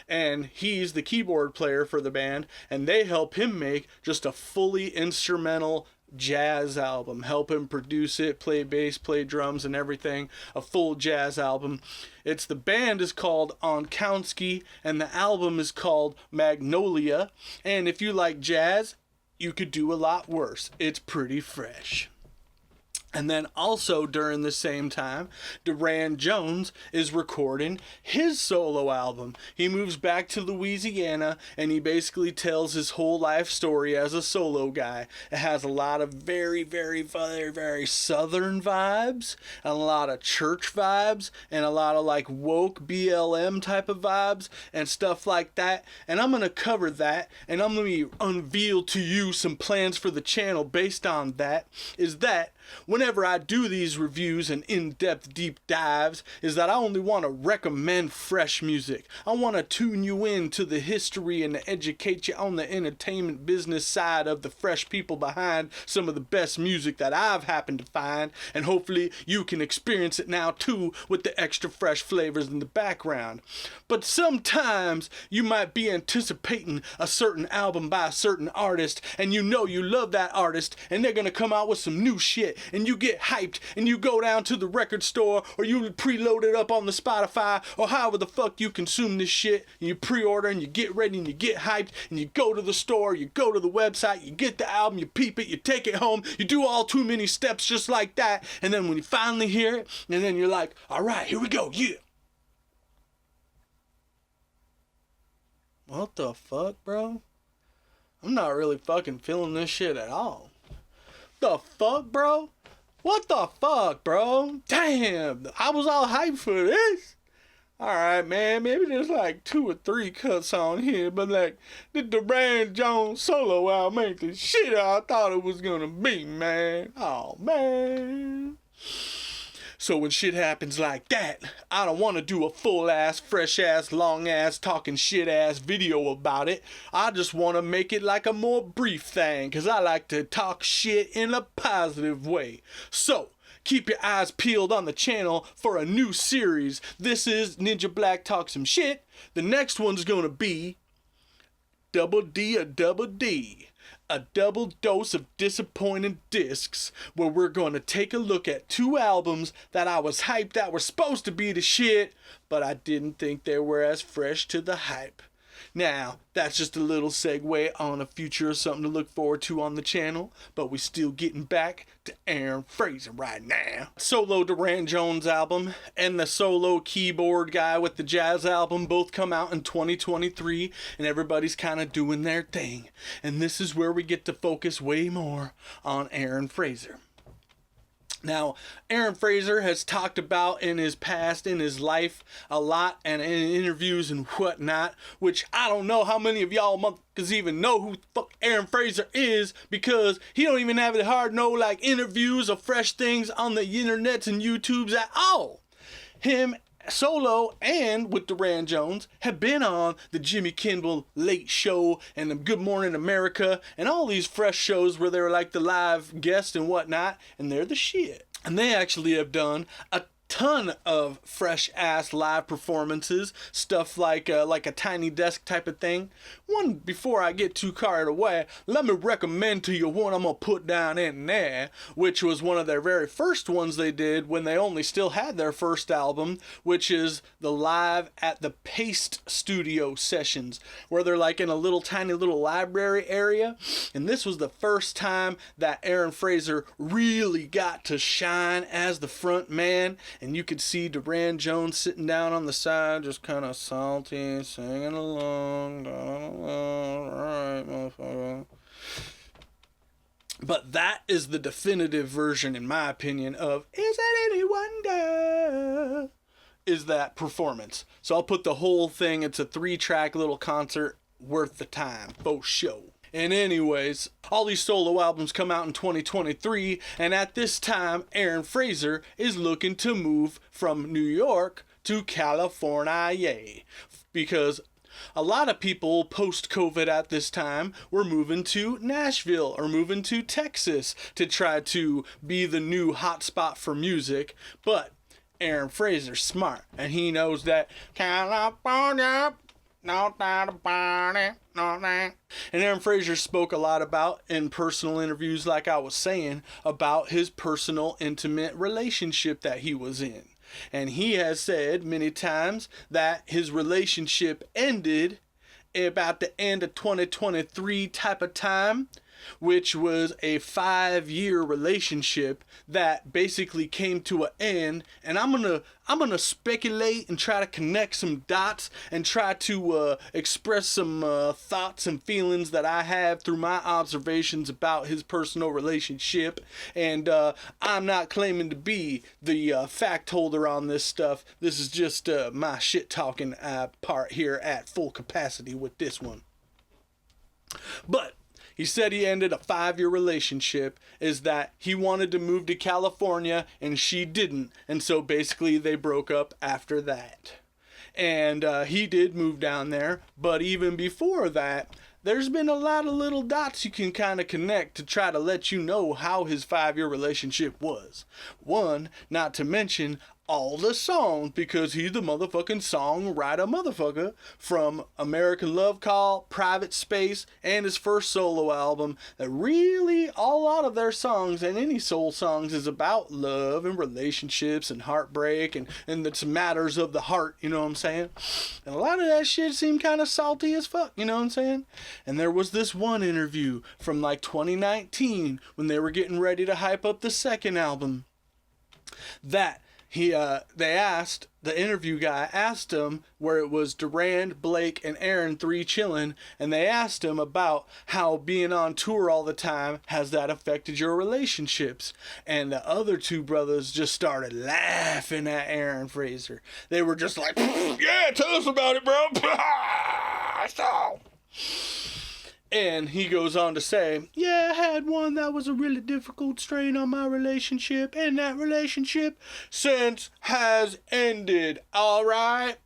And he's the keyboard player for the band, and they help him make just a fully instrumental jazz album, help him produce it, play bass, play drums and everything, a full jazz album. The band is called Onkowski, and the album is called Magnolia. And if you like jazz, you could do a lot worse. It's pretty fresh. And then also during the same time, Durand Jones is recording his solo album. He moves back to Louisiana and he basically tells his whole life story as a solo guy. It has a lot of very, very, very, very southern vibes, and a lot of church vibes, and a lot of like woke BLM type of vibes and stuff like that. And I'm going to cover that, and I'm going to unveil to you some plans for the channel based on that. Whenever I do these reviews and in-depth deep dives, is that I only want to recommend fresh music. I want to tune you in to the history and educate you on the entertainment business side of the fresh people behind some of the best music that I've happened to find, and hopefully you can experience it now too with the extra fresh flavors in the background. But sometimes you might be anticipating a certain album by a certain artist, and you know you love that artist, and they're gonna come out with some new shit, and you get hyped, and you go down to the record store, or you preload it up on the Spotify, or however the fuck you consume this shit, and you pre-order, and you get ready, and you get hyped, and you go to the store, you go to the website, you get the album, you peep it, you take it home, you do all too many steps just like that, and then when you finally hear it, and then you're like, alright, here we go, yeah. What the fuck, bro? I'm not really fucking feeling this shit at all. The fuck, bro? What the fuck, bro? Damn, I was all hyped for this. Alright, man, maybe there's like 2 or 3 cuts on here, but like, the Durand Jones solo album ain't the shit I thought it was gonna be, man. Oh, man. So when shit happens like that, I don't want to do a full-ass, fresh-ass, long-ass, talking shit-ass video about it. I just want to make it like a more brief thing, because I like to talk shit in a positive way. So, keep your eyes peeled on the channel for a new series. This is Ninja Black Talk Some Shit. The next one's going to be Double D, a Double D. A double dose of disappointing discs, where we're going to take a look at 2 albums that I was hyped that were supposed to be the shit, but I didn't think they were as fresh to the hype. Now, that's just a little segue on a future, something to look forward to on the channel, but we still getting back to Aaron Frazer right now. Solo Durand Jones album and the solo keyboard guy with the jazz album both come out in 2023, and everybody's kind of doing their thing. And this is where we get to focus way more on Aaron Frazer. Now, Aaron Frazer has talked about in his past, in his life, a lot, and in interviews and whatnot, which I don't know how many of y'all motherfuckers even know who the fuck Aaron Frazer is, because he don't even have it hard no like interviews or fresh things on the internets and YouTubes at all. Him solo and with Durand Jones have been on the Jimmy Kimmel Late Show and the Good Morning America and all these fresh shows where they're like the live guest and whatnot, and they're the shit. And they actually have done a ton of fresh ass live performances, stuff like a Tiny Desk type of thing. One, before I get too carried away, let me recommend to you one I'm gonna put down in there, which was one of their very first ones they did when they only still had their first album, which is the Live at the Paste Studio sessions, where they're like in a little tiny little library area. And this was the first time that Aaron Frazer really got to shine as the front man. And you could see Durand Jones sitting down on the side, just kind of salty, singing along. Alright, motherfucker. But that is the definitive version, in my opinion, of Is It Any Wonder? Is that performance. So I'll put the whole thing, it's a 3-track little concert worth the time, for sure. And anyways, all these solo albums come out in 2023, and at this time, Aaron Frazer is looking to move from New York to California, because a lot of people post-COVID at this time were moving to Nashville or moving to Texas to try to be the new hotspot for music, but Aaron Frazer's smart, and he knows that California, no doubt about it, no doubt. And Aaron Frazer spoke a lot about, in personal interviews like I was saying, about his personal intimate relationship that he was in. And he has said many times that his relationship ended about the end of 2023 type of time, which was a 5-year relationship that basically came to an end. And I'm gonna speculate and try to connect some dots and try to express some thoughts and feelings that I have through my observations about his personal relationship. And I'm not claiming to be the fact holder on this stuff. This is just my shit talking part here at full capacity with this one. But he said he ended a 5-year relationship, is that he wanted to move to California and she didn't. And so basically they broke up after that. And he did move down there. But even before that, there's been a lot of little dots you can kind of connect to try to let you know how his 5-year relationship was. One, not to mention all the songs, because he's the motherfucking songwriter motherfucker, from American Love Call, Private Space, and his first solo album, that really a lot of their songs, and any soul songs, is about love and relationships and heartbreak and the matters of the heart, you know what I'm saying? And a lot of that shit seemed kind of salty as fuck, you know what I'm saying? And there was this one interview from like 2019 when they were getting ready to hype up the second album, that the interview guy asked him, where it was Durand, Blake, and Aaron 3 chilling, and they asked him about how being on tour all the time, has that affected your relationships? And the other 2 brothers just started laughing at Aaron Frazer. They were just like, yeah, tell us about it, bro. So. And he goes on to say, yeah, I had one that was a really difficult strain on my relationship, and that relationship since has ended, alright?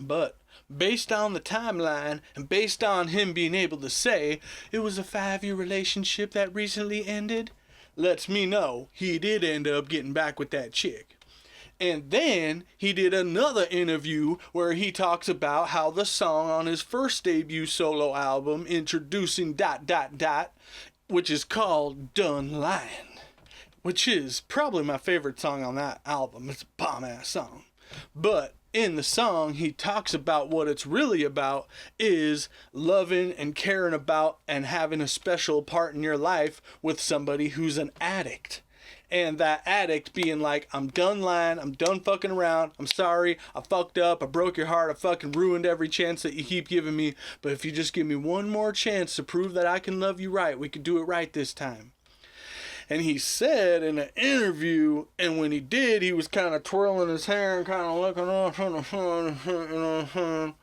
But based on the timeline, and based on him being able to say it was a 5-year relationship that recently ended, lets me know he did end up getting back with that chick. And then he did another interview where he talks about how the song on his first debut solo album, introducing ... which is called Done Lying, which is probably my favorite song on that album. It's a bomb-ass song. But in the song, he talks about what it's really about is loving and caring about and having a special part in your life with somebody who's an addict. And that addict being like, I'm done lying, I'm done fucking around, I'm sorry, I fucked up, I broke your heart, I fucking ruined every chance that you keep giving me, but if you just give me one more chance to prove that I can love you right, we could do it right this time. And he said in an interview, and when he did, he was kind of twirling his hair and kind of looking off on the phone.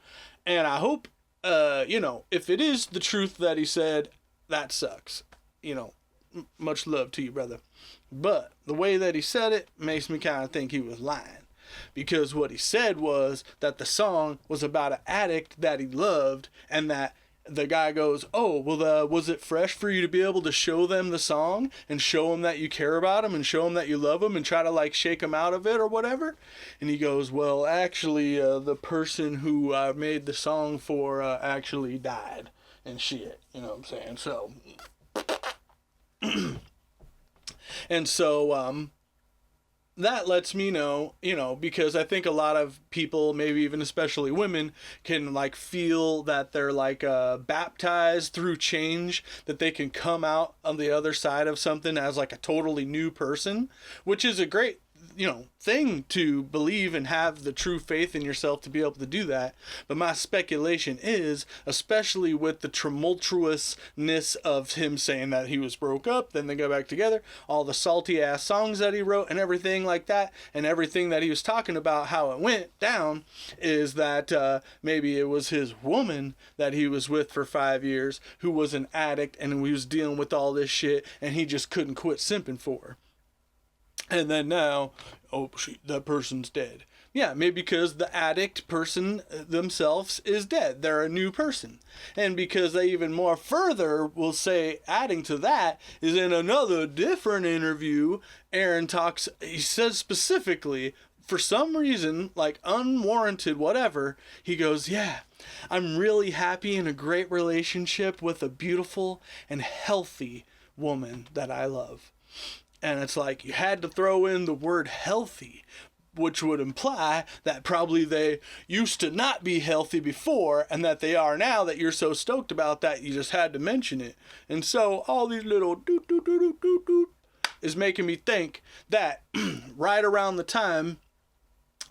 And I hope, if it is the truth that he said, that sucks. Much love to you, brother. But the way that he said it makes me kind of think he was lying. Because what he said was that the song was about an addict that he loved, and that the guy goes, oh, well, was it fresh for you to be able to show them the song and show them that you care about them and show them that you love them and try to like shake them out of it or whatever? And he goes, well, actually, the person who I made the song for actually died and shit. You know what I'm saying? So, and so, that lets me know, because I think a lot of people, maybe even especially women, can like feel that they're like baptized through change, that they can come out on the other side of something as like a totally new person, which is a great thing to believe and have the true faith in yourself to be able to do that. But my speculation is, especially with the tumultuousness of him saying that he was broke up, then they go back together, all the salty ass songs that he wrote and everything like that, and everything that he was talking about how it went down, is that maybe it was his woman that he was with for 5 years who was an addict, and he was dealing with all this shit, and he just couldn't quit simping for her. And then now, that person's dead. Yeah, maybe because the addict person themselves is dead. They're a new person. And because they even more further will say, adding to that, is in another different interview, he says specifically, for some reason, like unwarranted, whatever, he goes, yeah, I'm really happy in a great relationship with a beautiful and healthy woman that I love. And it's like, you had to throw in the word healthy, which would imply that probably they used to not be healthy before, and that they are now, that you're so stoked about that you just had to mention it. And so all these little doot doot doot doot doot doot is making me think that right around the time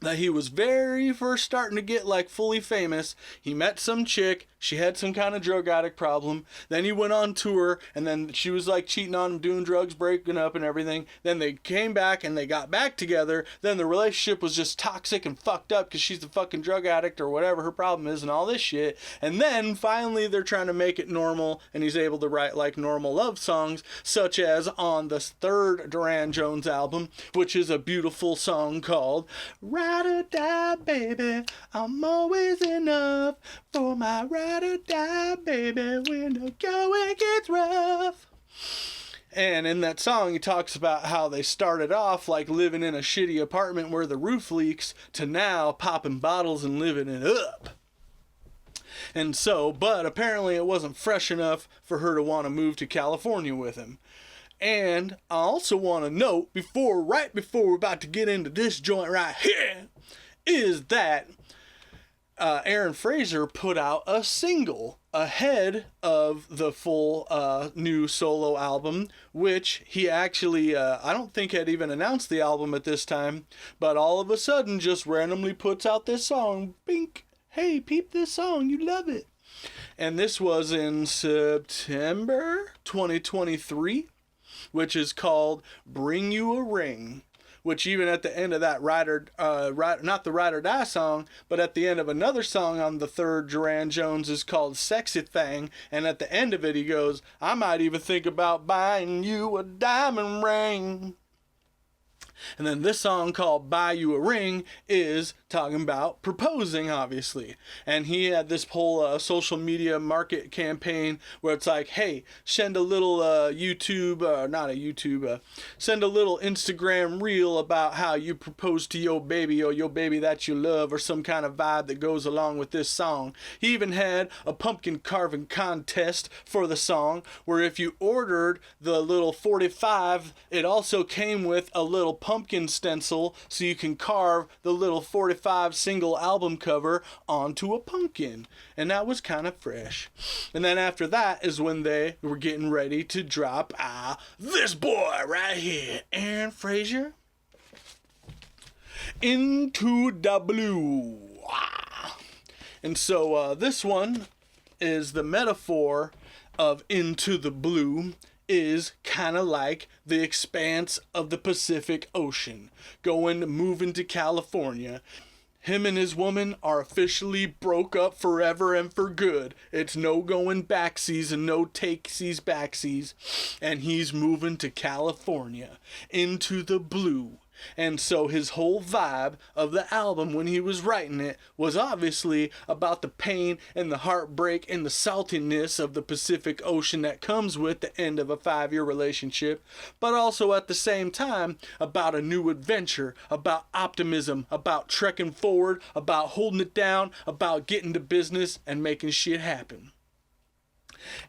that he was very first starting to get like fully famous, he met some chick, she had some kind of drug addict problem, then he went on tour, and then she was like cheating on him, doing drugs, breaking up and everything, then they came back and they got back together, then the relationship was just toxic and fucked up because she's the fucking drug addict or whatever her problem is and all this shit, and then finally they're trying to make it normal, and he's able to write like normal love songs, such as on the third Durand Jones album, which is a beautiful song called Ride or Die Baby, I'm always enough for my ride or die baby when the going gets rough. And in that song he talks about how they started off like living in a shitty apartment where the roof leaks to now popping bottles and living it up. And so, but apparently it wasn't fresh enough for her to want to move to California with him. And I also want to note, right before we're about to get into this joint right here, is that Aaron Frazer put out a single ahead of the full new solo album, which he actually, I don't think had even announced the album at this time, but all of a sudden just randomly puts out this song, bink, hey, peep this song, you love it. And this was in September 2023, which is called Bring You a Ring, which even at the end of that not the Ride or Die song, but at the end of another song on the third Durand Jones is called Sexy Thing, and at the end of it he goes, I might even think about buying you a diamond ring. And then this song called Buy You a Ring is talking about proposing, obviously. And he had this whole social media market campaign where it's like, hey, send a little send a little Instagram reel about how you propose to your baby or your baby that you love, or some kind of vibe that goes along with this song. He even had a pumpkin carving contest for the song, where if you ordered the little 45, it also came with a little pumpkin stencil so you can carve the little 45 single album cover onto a pumpkin. And that was kind of fresh. And then after that is when they were getting ready to drop this boy right here, Aaron Frazer, Into the Blue. And so this one is the metaphor of Into the Blue is kind of like the expanse of the Pacific Ocean, moving to California. Him and his woman are officially broke up forever and for good. It's no going backsies and no takesies backsies. And he's moving to California, into the blue. And so his whole vibe of the album when he was writing it was obviously about the pain and the heartbreak and the saltiness of the Pacific Ocean that comes with the end of a 5-year relationship, but also at the same time about a new adventure, about optimism, about trekking forward, about holding it down, about getting to business and making shit happen.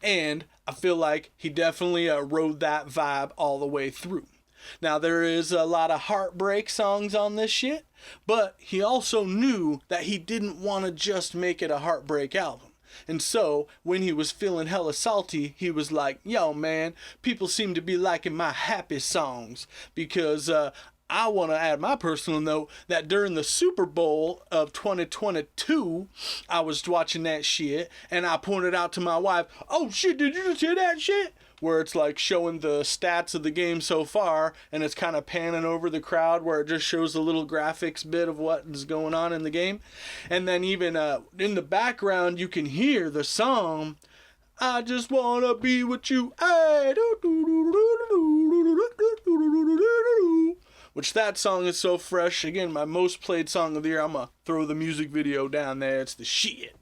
And I feel like he definitely rode that vibe all the way through. Now, there is a lot of heartbreak songs on this shit, but he also knew that he didn't want to just make it a heartbreak album. And so, when he was feeling hella salty, he was like, yo, man, people seem to be liking my happy songs because I want to add my personal note that during the Super Bowl of 2022, I was watching that shit and I pointed out to my wife, oh shit, did you just hear that shit? Where it's like showing the stats of the game so far and it's kind of panning over the crowd where it just shows a little graphics bit of what is going on in the game. And then even in the background, you can hear the song, I just want to be with you. Hey, which that song is so fresh. Again, my most played song of the year. I'm going to throw the music video down there. It's the shit.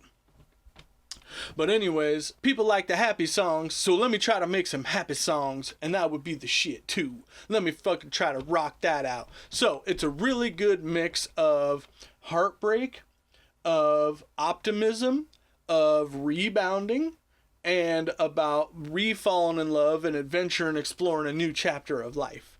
But anyways, people like the happy songs, so let me try to make some happy songs, and that would be the shit too. Let me fucking try to rock that out. So, it's a really good mix of heartbreak, of optimism, of rebounding, and about re-falling in love and adventure and exploring a new chapter of life.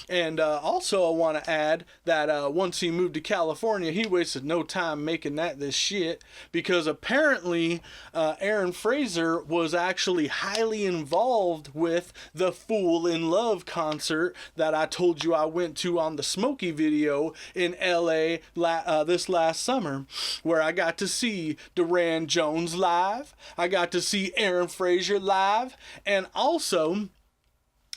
And also I want to add that once he moved to California, he wasted no time making this shit, because apparently Aaron Frazer was actually highly involved with the Fool in Love concert that I told you I went to on the Smokey video in LA this last summer, where I got to see Durand Jones live, I got to see Aaron Frazer live, and also,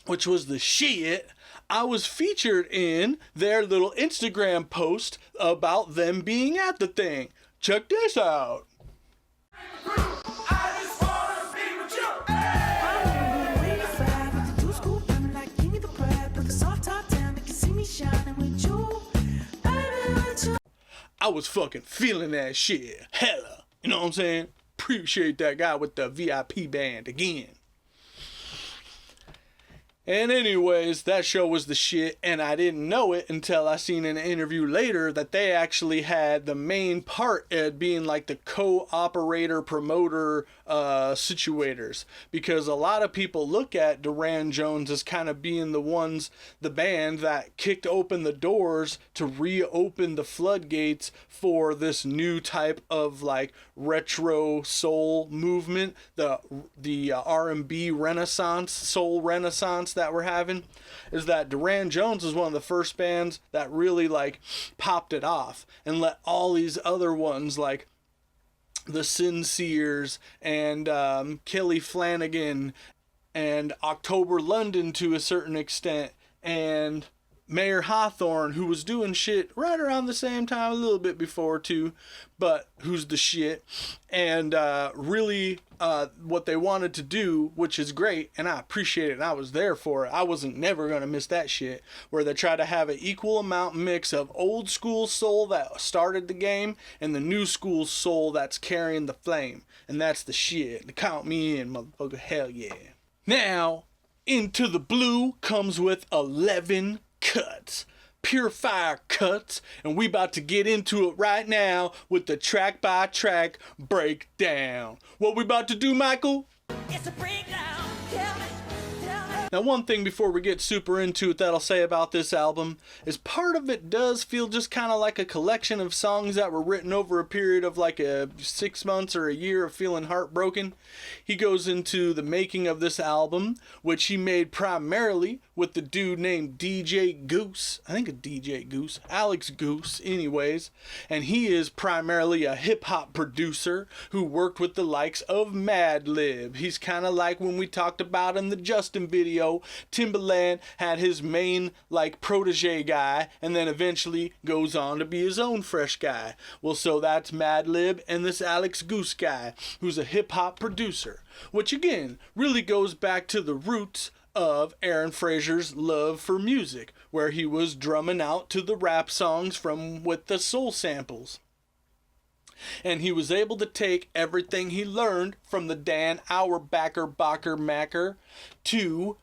which was the shit, I was featured in their little Instagram post about them being at the thing. Check this out. I was fucking feeling that shit. Hella. You know what I'm saying? Appreciate that guy with the VIP band again. And anyways, that show was the shit, and I didn't know it until I seen in an interview later that they actually had the main part at being like the co-operator, promoter, situators. Because a lot of people look at Durand Jones as kind of being the band that kicked open the doors to reopen the floodgates for this new type of like retro soul movement, the R&B renaissance, soul renaissance that we're having. Is that Durand Jones is one of the first bands that really like popped it off and let all these other ones like the Sinceres and Kelly Flanagan and October London to a certain extent and Mayor Hawthorne, who was doing shit right around the same time, a little bit before too, but who's the shit, and really what they wanted to do, which is great, and I appreciate it, and I was there for it. I wasn't never going to miss that shit, where they try to have an equal amount mix of old school soul that started the game and the new school soul that's carrying the flame, and that's the shit. Count me in, motherfucker, hell yeah. Now, Into the Blue comes with 11 cuts, pure fire cuts, and we about to get into it right now with the track by track breakdown. What we about to do, Michael? It's a breakdown. Tell me, Now, one thing before we get super into it that I'll say about this album is part of it does feel just kind of like a collection of songs that were written over a period of like 6 months or a year of feeling heartbroken. He goes into the making of this album, which he made primarily with the dude named DJ Goose. I think a DJ Goose, Alex Goose anyways. And he is primarily a hip-hop producer who worked with the likes of Madlib. He's kind of like when we talked about in the Justin video, Timbaland had his main like protege guy and then eventually goes on to be his own fresh guy. Well, so that's Madlib and this Alex Goose guy who's a hip-hop producer, which again really goes back to the roots of Aaron Frazer's love for music, where he was drumming out to the rap songs with the soul samples. And he was able to take everything he learned from the Dan Auerbacher Macker to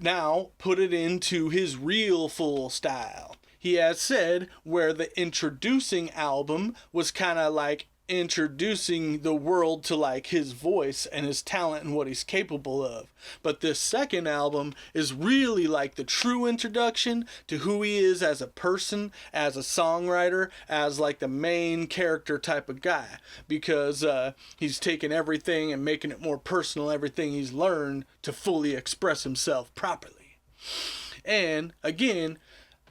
now put it into his real full style. He has said where the introducing album was kind of like introducing the world to like his voice and his talent and what he's capable of. But this second album is really like the true introduction to who he is as a person, as a songwriter, as like the main character type of guy, because he's taken everything and making it more personal, everything he's learned to fully express himself properly. And again,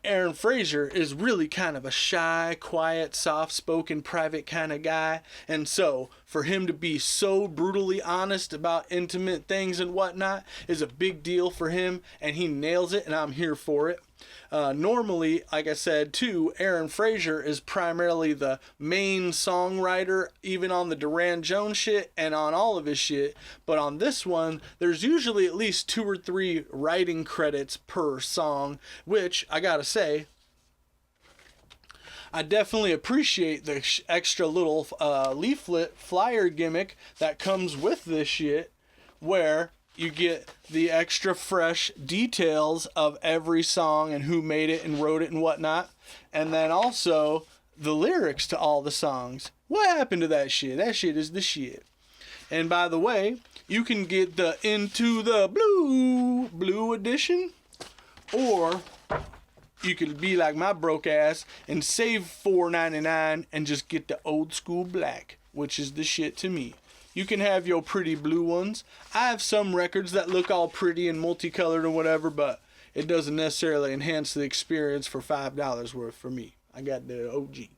Aaron Frazer is really kind of a shy, quiet, soft-spoken, private kind of guy. And so, for him to be so brutally honest about intimate things and whatnot is a big deal for him, and he nails it, and I'm here for it. Normally, like I said too, Aaron Frazer is primarily the main songwriter, even on the Durand Jones shit and on all of his shit. But on this one, there's usually at least 2 or 3 writing credits per song, which I gotta say, I definitely appreciate the extra little leaflet flyer gimmick that comes with this shit, where you get the extra fresh details of every song and who made it and wrote it and whatnot. And then also the lyrics to all the songs. What happened to that shit? That shit is the shit. And by the way, you can get the Into the Blue edition, or you could be like my broke ass and save $4.99 and just get the old school black, which is the shit to me. You can have your pretty blue ones. I have some records that look all pretty and multicolored or whatever, but it doesn't necessarily enhance the experience for $5 worth for me. I got the OG.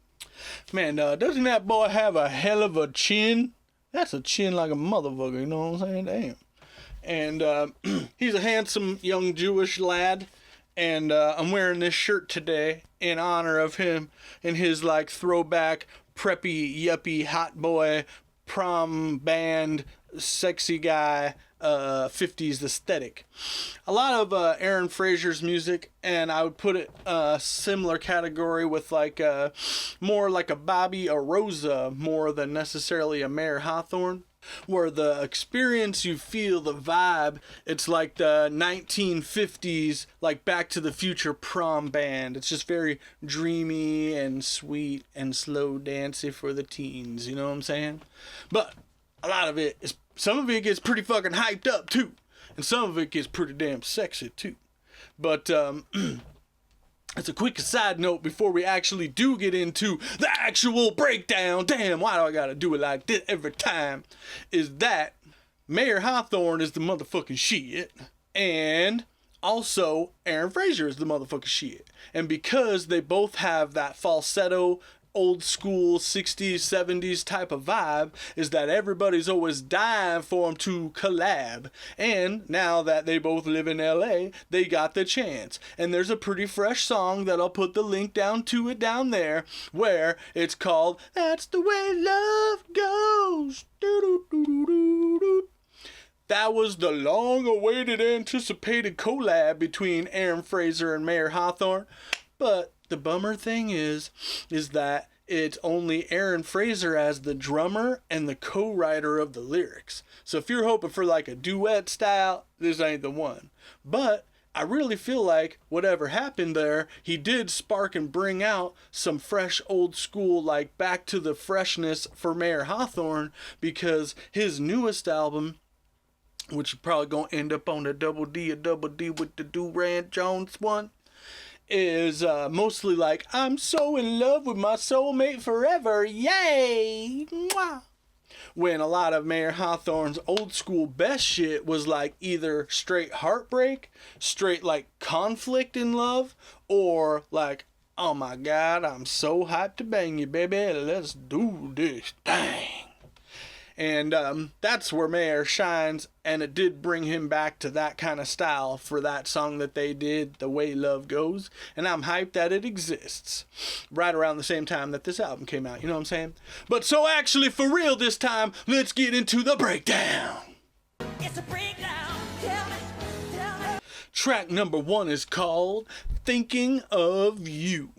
Man, doesn't that boy have a hell of a chin? That's a chin like a motherfucker, you know what I'm saying? Damn. And he's a handsome young Jewish lad. And I'm wearing this shirt today in honor of him and his like throwback, preppy, yuppie, hot boy, prom band, sexy guy, 50s aesthetic. A lot of Aaron Frazer's music, and I would put it similar category with like more like a Bobby Rosa more than necessarily a Mayer Hawthorne, where the experience you feel, the vibe, it's like the 1950s, like Back to the Future prom band. It's just very dreamy and sweet and slow dancey for the teens, you know what I'm saying? But a lot of it is, some of it gets pretty fucking hyped up too, and some of it gets pretty damn sexy too. But as a quick side note before we actually do get into the actual breakdown, damn, why do I gotta do it like this every time, is that Mayer Hawthorne is the motherfucking shit, and also Aaron Frazer is the motherfucking shit. And because they both have that falsetto, old school 60s, 70s type of vibe, is that everybody's always dying for them to collab. And now that they both live in LA, they got the chance. And there's a pretty fresh song that I'll put the link down to it down there, where it's called That's the Way Love Goes. Doo-doo-doo-doo-doo-doo. That was the long-awaited, anticipated collab between Aaron Frazer and Mayer Hawthorne. But the bummer thing is that it's only Aaron Frazer as the drummer and the co-writer of the lyrics. So if you're hoping for like a duet style, this ain't the one. But I really feel like whatever happened there, he did spark and bring out some fresh old school, like back to the freshness for Mayer Hawthorne, because his newest album, which is probably gonna end up on a double D with the Durand Jones one, is mostly like, I'm so in love with my soulmate forever, yay! Mwah! When a lot of Mayer Hawthorne's old school best shit was like either straight heartbreak, straight like conflict in love, or like, oh my god, I'm so hyped to bang you, baby, let's do this thing. And that's where Mayer shines, and it did bring him back to that kind of style for that song that they did, The Way Love Goes, and I'm hyped that it exists right around the same time that this album came out, you know what I'm saying? But so actually, for real this time, let's get into the breakdown. It's a breakdown. Tell me. Track number 1 is called Thinking of You,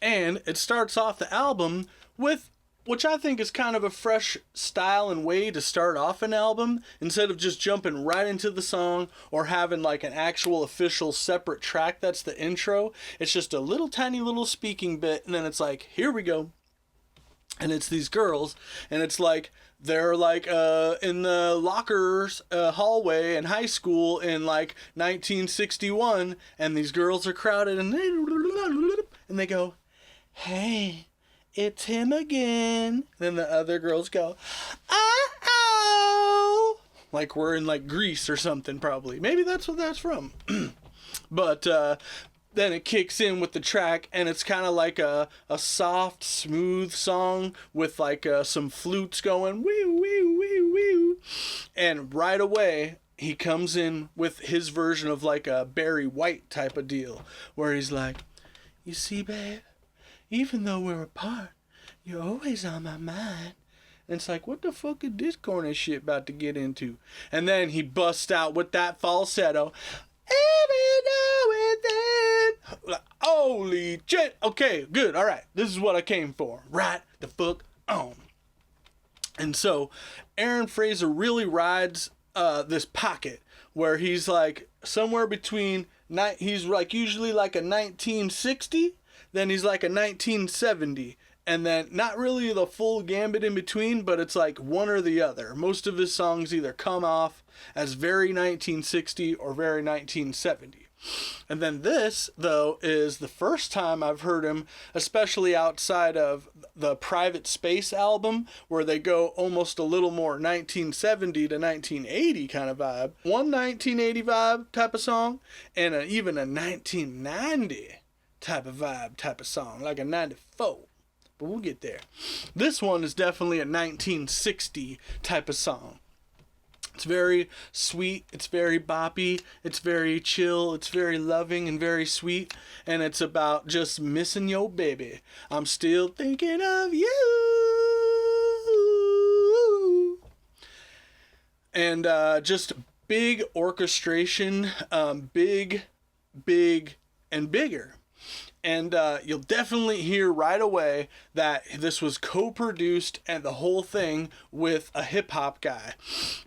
and it starts off the album with, which I think is kind of a fresh style and way to start off an album, instead of just jumping right into the song or having like an actual official separate track that's the intro. It's just a little tiny little speaking bit, and then it's like, here we go. And it's these girls, and it's like they're like in the lockers hallway in high school in like 1961, and these girls are crowded, and they go, hey, it's him again. Then the other girls go, oh, like we're in like Greece or something, probably. Maybe that's what that's from. But then it kicks in with the track, and it's kind of like a soft, smooth song with like some flutes going, wee, wee, wee, wee. And right away, he comes in with his version of like a Barry White type of deal, where he's like, you see, babe, even though we're apart, you're always on my mind. And it's like, what the fuck is this corny shit about to get into? And then he busts out with that falsetto. Every now and then. Like, holy shit. Okay, good. All right. This is what I came for. Right the fuck on. And so Aaron Frazer really rides this pocket where he's like somewhere between, he's like usually like a 1960, then he's like a 1970, and then not really the full gambit in between, but it's like one or the other. Most of his songs either come off as very 1960 or very 1970. And then this, though, is the first time I've heard him, especially outside of the Private Space album, where they go almost a little more 1970 to 1980 kind of vibe. One 1980 vibe type of song, and even a 1990 type of vibe type of song, like a 94. But we'll get there. This one is definitely a 1960 type of song. It's very sweet, it's very boppy, it's very chill, it's very loving and very sweet, and it's about just missing your baby. I'm still thinking of you. And just big orchestration, big, and bigger. And you'll definitely hear right away that this was co-produced and the whole thing with a hip-hop guy.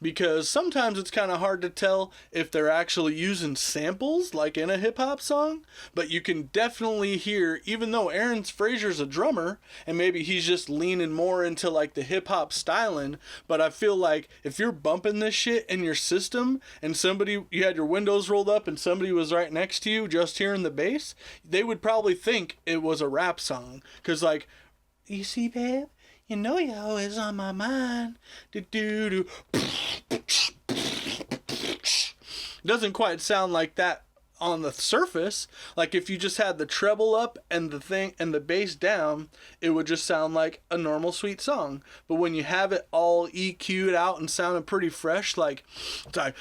Because sometimes it's kind of hard to tell if they're actually using samples, like in a hip-hop song. But you can definitely hear, even though Aaron Frazer's a drummer, and maybe he's just leaning more into like the hip-hop styling, but I feel like if you're bumping this shit in your system, and you had your windows rolled up and somebody was right next to you just hearing the bass, they would probably think it was a rap song. Cause like, you see, babe, you know you're always on my mind. Do. Doesn't quite sound like that on the surface. Like if you just had the treble up and the bass down, it would just sound like a normal sweet song. But when you have it all EQ'd out and sounding pretty fresh, like it's like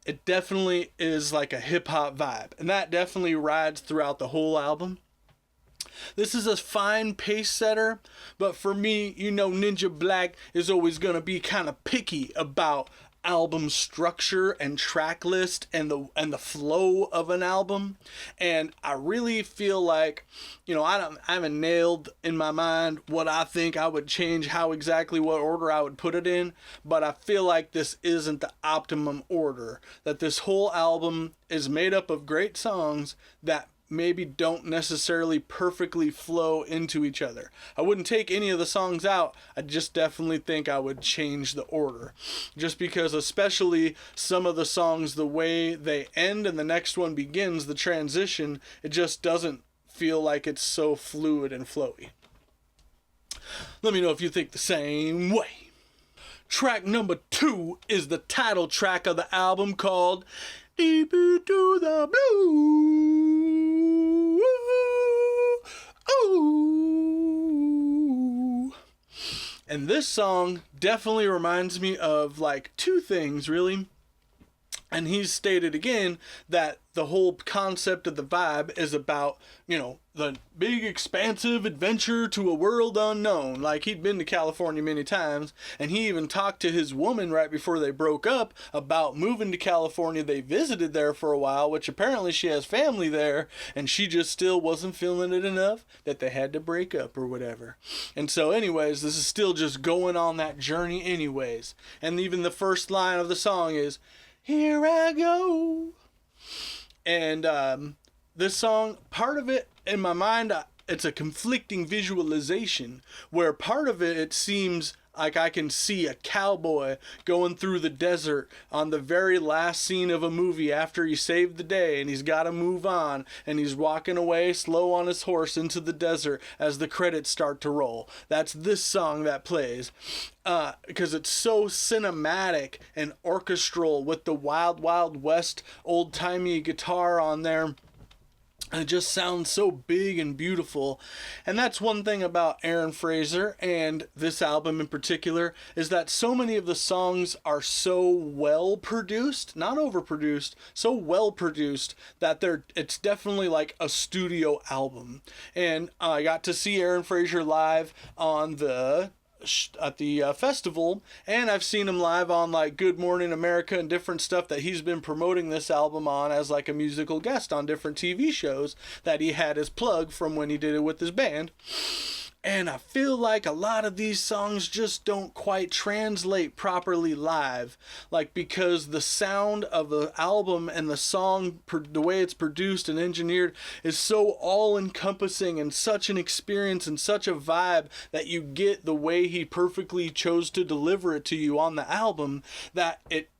it definitely is like a hip-hop vibe, and that definitely rides throughout the whole album. This is a fine pace setter, but for me, you know, Ninja Black is always going to be kind of picky about album structure and track list and the flow of an album. And I really feel like, you know, I haven't nailed in my mind what I think I would change, what order I would put it in, but I feel like this isn't the optimum order, that this whole album is made up of great songs that maybe don't necessarily perfectly flow into each other. I wouldn't take any of the songs out. I just definitely think I would change the order. Just because especially some of the songs, the way they end and the next one begins, the transition, it just doesn't feel like it's so fluid and flowy. Let me know if you think the same way. Track number 2 is the title track of the album called Deep Into the Blue. Ooh. And this song definitely reminds me of like two things, really. And he's stated again that the whole concept of the vibe is about, the big expansive adventure to a world unknown. Like, he'd been to California many times, and he even talked to his woman right before they broke up about moving to California. They visited there for a while, which apparently she has family there, and she just still wasn't feeling it enough that they had to break up or whatever. And so anyways, this is still just going on that journey anyways. And even the first line of the song is, "Here I go." And this song, part of it, in my mind, it's a conflicting visualization, where part of it seems like I can see a cowboy going through the desert on the very last scene of a movie after he saved the day and he's got to move on, and he's walking away slow on his horse into the desert as the credits start to roll. That's this song that plays. Because it's so cinematic and orchestral with the Wild Wild West old-timey guitar on there. And it just sounds so big and beautiful. And that's one thing about Aaron Frazer and this album in particular, is that so many of the songs are so well produced, not overproduced, so well produced that it's definitely like a studio album. And I got to see Aaron Frazer live at the festival, and I've seen him live on like Good Morning America and different stuff that he's been promoting this album on as like a musical guest on different TV shows that he had as plug from when he did it with his band. And I feel like a lot of these songs just don't quite translate properly live, like, because the sound of the album and the song, the way it's produced and engineered, is so all-encompassing and such an experience and such a vibe that you get the way he perfectly chose to deliver it to you on the album, that it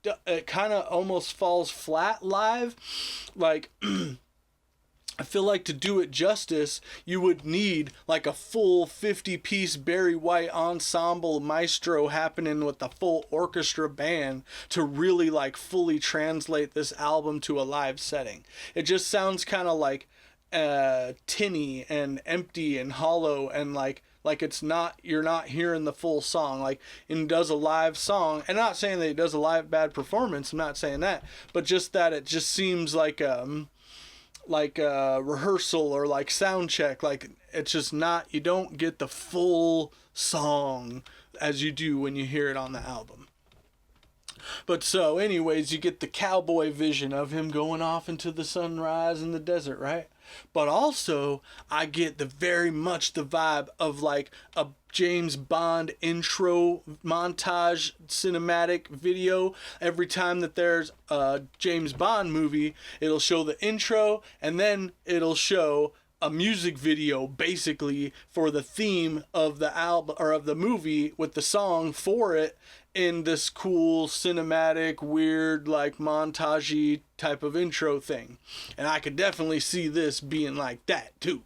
kind of almost falls flat live. Like, I feel like to do it justice, you would need like a full 50-piece Barry White ensemble maestro happening with the full orchestra band to really like fully translate this album to a live setting. It just sounds kind of like tinny and empty and hollow, and like it's not, you're not hearing the full song. Like, and does a live song, and I'm not saying that he does a live bad performance, I'm not saying that, but just that it just seems like a rehearsal or like sound check. Like, it's just not, you don't get the full song as you do when you hear it on the album. But so anyways, you get the cowboy vision of him going off into the sunrise in the desert, right? But also I get very much the vibe of like a James Bond intro montage cinematic video. Every time that there's a James Bond movie, it'll show the intro and then it'll show a music video basically for the theme of the album or of the movie with the song for it in this cool cinematic weird like montagey type of intro thing. And I could definitely see this being like that too.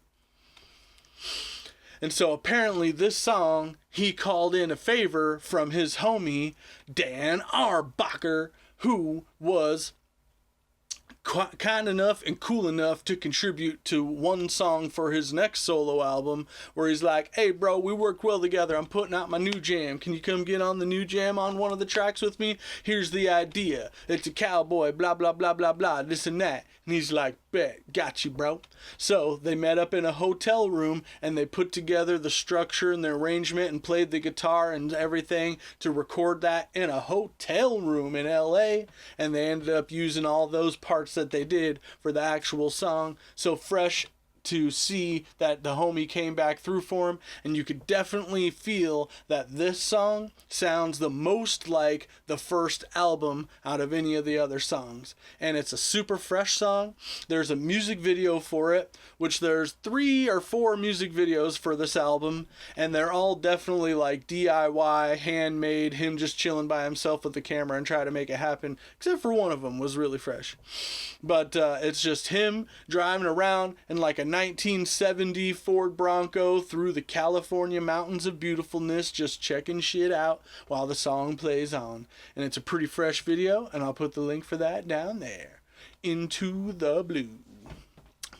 And so apparently this song, he called in a favor from his homie, Dan Arbacher, who was kind enough and cool enough to contribute to one song for his next solo album, where he's like, "Hey bro, we work well together. I'm putting out my new jam. Can you come get on the new jam on one of the tracks with me? Here's the idea. It's a cowboy, blah, blah, blah, blah, blah, this and that." And he's like, "Bet, got you, bro." So they met up in a hotel room and they put together the structure and the arrangement and played the guitar and everything to record that in a hotel room in LA. And they ended up using all those parts that they did for the actual song. So fresh to see that the homie came back through for him, and you could definitely feel that this song sounds the most like the first album out of any of the other songs. And it's a super fresh song. There's a music video for it, which there's 3 or 4 music videos for this album, and they're all definitely like DIY, handmade, him just chilling by himself with the camera and try to make it happen, except for one of them was really fresh. But it's just him driving around in like a 1970 Ford Bronco through the California mountains of beautifulness, just checking shit out while the song plays on. And it's a pretty fresh video, and I'll put the link for that down there. Into the Blue.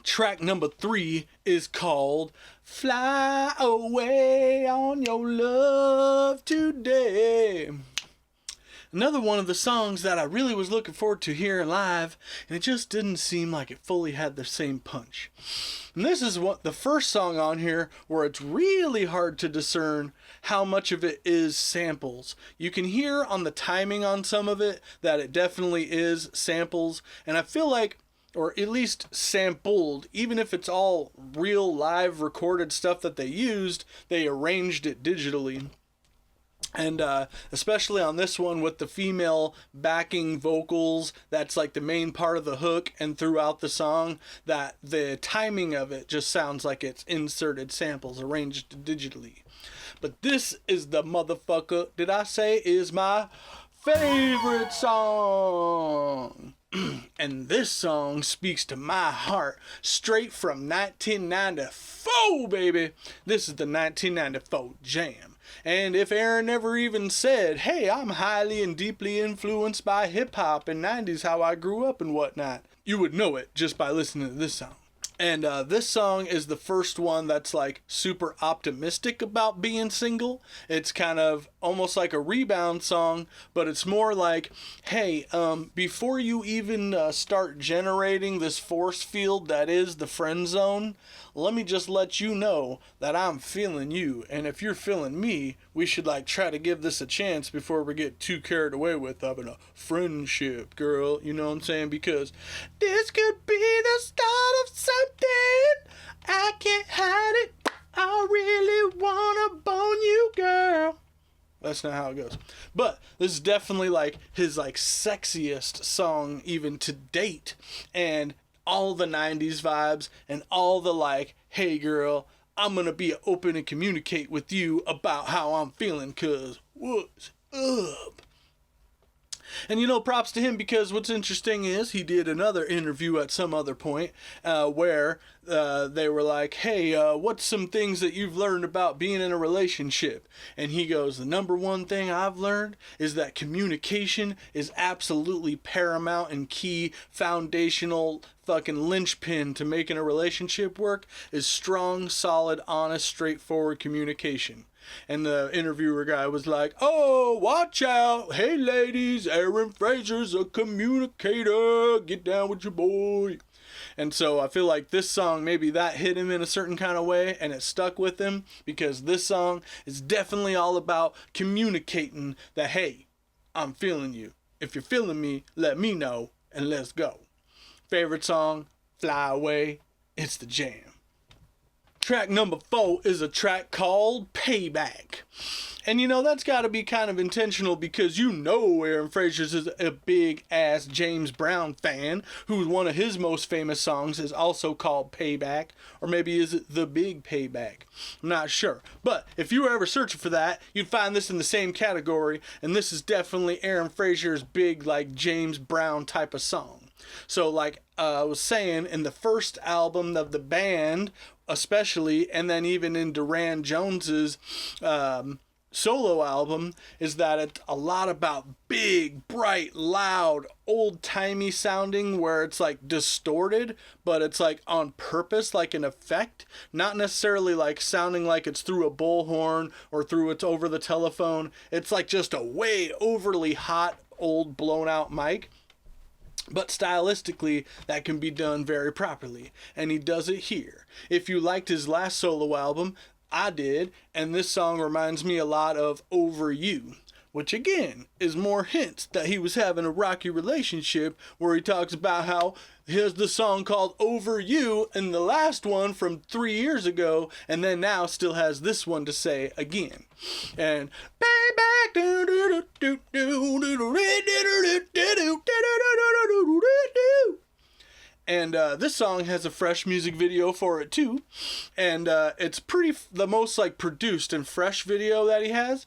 Track number 3 is called Fly Away on Your Love Today. Another one of the songs that I really was looking forward to hearing live, and it just didn't seem like it fully had the same punch. And this is what the first song on here where it's really hard to discern how much of it is samples. You can hear on the timing on some of it that it definitely is samples, and I feel like, or at least sampled, even if it's all real live recorded stuff that they used, they arranged it digitally. And especially on this one with the female backing vocals, that's like the main part of the hook, and throughout the song, that the timing of it just sounds like it's inserted samples arranged digitally. But this is the motherfucker, did I say, is my favorite song. And this song speaks to my heart straight from 1994, baby. This is the 1994 jam. And if Aaron never even said, hey, I'm highly and deeply influenced by hip-hop and 90s, how I grew up and whatnot, you would know it just by listening to this song. And this song is the first one that's like super optimistic about being single. It's kind of almost like a rebound song, but it's more like, hey, before you even start generating this force field that is the friend zone, let me just let you know that I'm feeling you. And if you're feeling me, we should like try to give this a chance before we get too carried away with having a friendship, girl. You know what I'm saying? Because this could be the start of something. I can't hide it. I really wanna bone you, girl. That's not how it goes. But this is definitely like his like sexiest song even to date. And all the 90s vibes and all the like, hey girl, I'm gonna be open and communicate with you about how I'm feeling, cause what's up? And you know, props to him, because what's interesting is he did another interview at some other point where they were like, hey, what's some things that you've learned about being in a relationship? And he goes, the number one thing I've learned is that communication is absolutely paramount and key, foundational fucking linchpin to making a relationship work is strong, solid, honest, straightforward communication. And the interviewer guy was like, oh, watch out. Hey, ladies, Aaron Frazer's a communicator. Get down with your boy. And so I feel like this song, maybe that hit him in a certain kind of way, and it stuck with him, because this song is definitely all about communicating that, hey, I'm feeling you. If you're feeling me, let me know, and let's go. Favorite song, Fly Away. It's the jam. Track number 4 is a track called Payback. And you know, that's got to be kind of intentional, because you know Aaron Frazer is a big ass James Brown fan, who's one of his most famous songs is also called Payback, or maybe is it The Big Payback? I'm not sure. But if you were ever searching for that, you'd find this in the same category, and this is definitely Aaron Frazer's big like James Brown type of song. So like I was saying, in the first album of the band especially, and then even in Durand Jones's solo album, is that it's a lot about big, bright, loud, old-timey sounding, where it's like distorted, but it's like on purpose, like an effect, not necessarily like sounding like it's through a bullhorn or through it's over the telephone. It's like just a way overly hot, old, blown out mic. But stylistically, that can be done very properly, and he does it here. If you liked his last solo album, I did, and this song reminds me a lot of Over You. which again is more hints that he was having a rocky relationship, where he talks about how here's the song called Over You in the last one from 3 years ago, and then now still has this one to say again. And and this song has a fresh music video for it too, and it's the most like produced and fresh video that he has,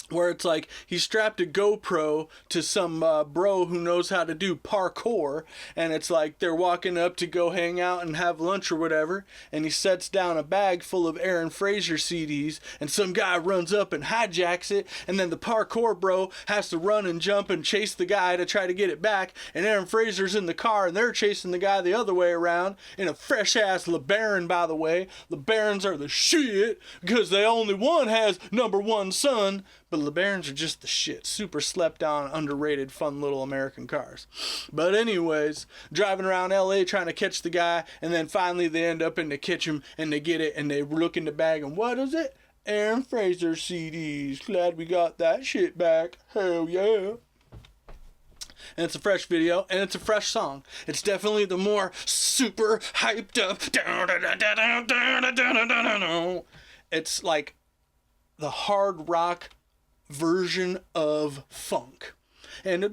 where it's like he strapped a GoPro to some bro who knows how to do parkour, and it's like they're walking up to go hang out and have lunch or whatever, and he sets down a bag full of Aaron Frazer CDs, and some guy runs up and hijacks it, and then the parkour bro has to run and jump and chase the guy to try to get it back, and Aaron Frazer's in the car and they're chasing the guy the other way around in a fresh ass LeBaron, by the way. LeBarons are the shit because they only one has number one son. But LeBarons are just the shit. Super slept on, underrated, fun little American cars. But anyways, driving around LA trying to catch the guy, and then finally they end up and they catch him and they get it and they look in the bag and what is it? Aaron Frazer CDs. Glad we got that shit back. Hell yeah. And it's a fresh video, and it's a fresh song. It's definitely the more super hyped up. It's like the hard rock version of funk. And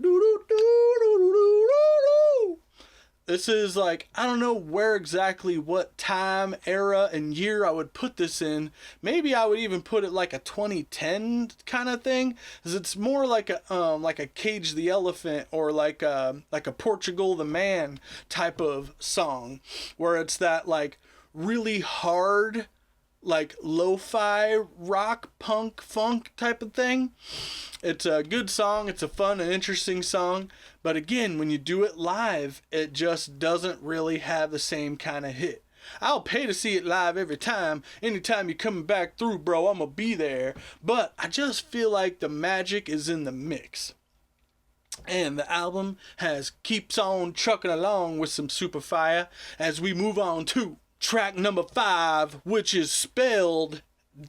this is like, I don't know where exactly, what time, era, and year I would put this in. Maybe I would even put it like a 2010 kind of thing, because it's more like a Cage the Elephant or like a Portugal the Man type of song, where it's that like really hard, like lo-fi rock punk funk type of thing. It's a good song, it's a fun and interesting song, but again, when you do it live, it just doesn't really have the same kind of hit. I'll pay to see it live every time. Anytime you're coming back through, bro, I'm gonna be there. But I just feel like the magic is in the mix. And the album keeps on trucking along with some super fire as we move on to track number 5, which is spelled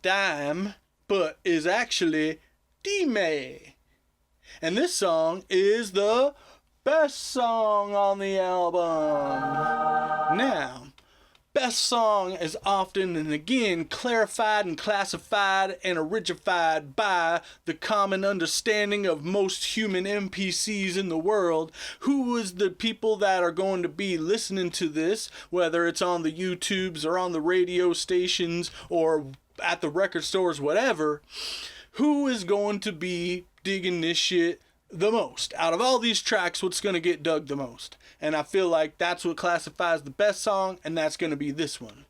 dime, but is actually Dime. And this song is the best song on the album. Now, best song is often and again clarified and classified and origified by the common understanding of most human NPCs in the world. Who is the people that are going to be listening to this, whether it's on the YouTubes or on the radio stations or at the record stores, whatever. Who is going to be digging this shit the most? Out of all these tracks, what's going to get dug the most? And I feel like that's what classifies the best song, and that's going to be this one.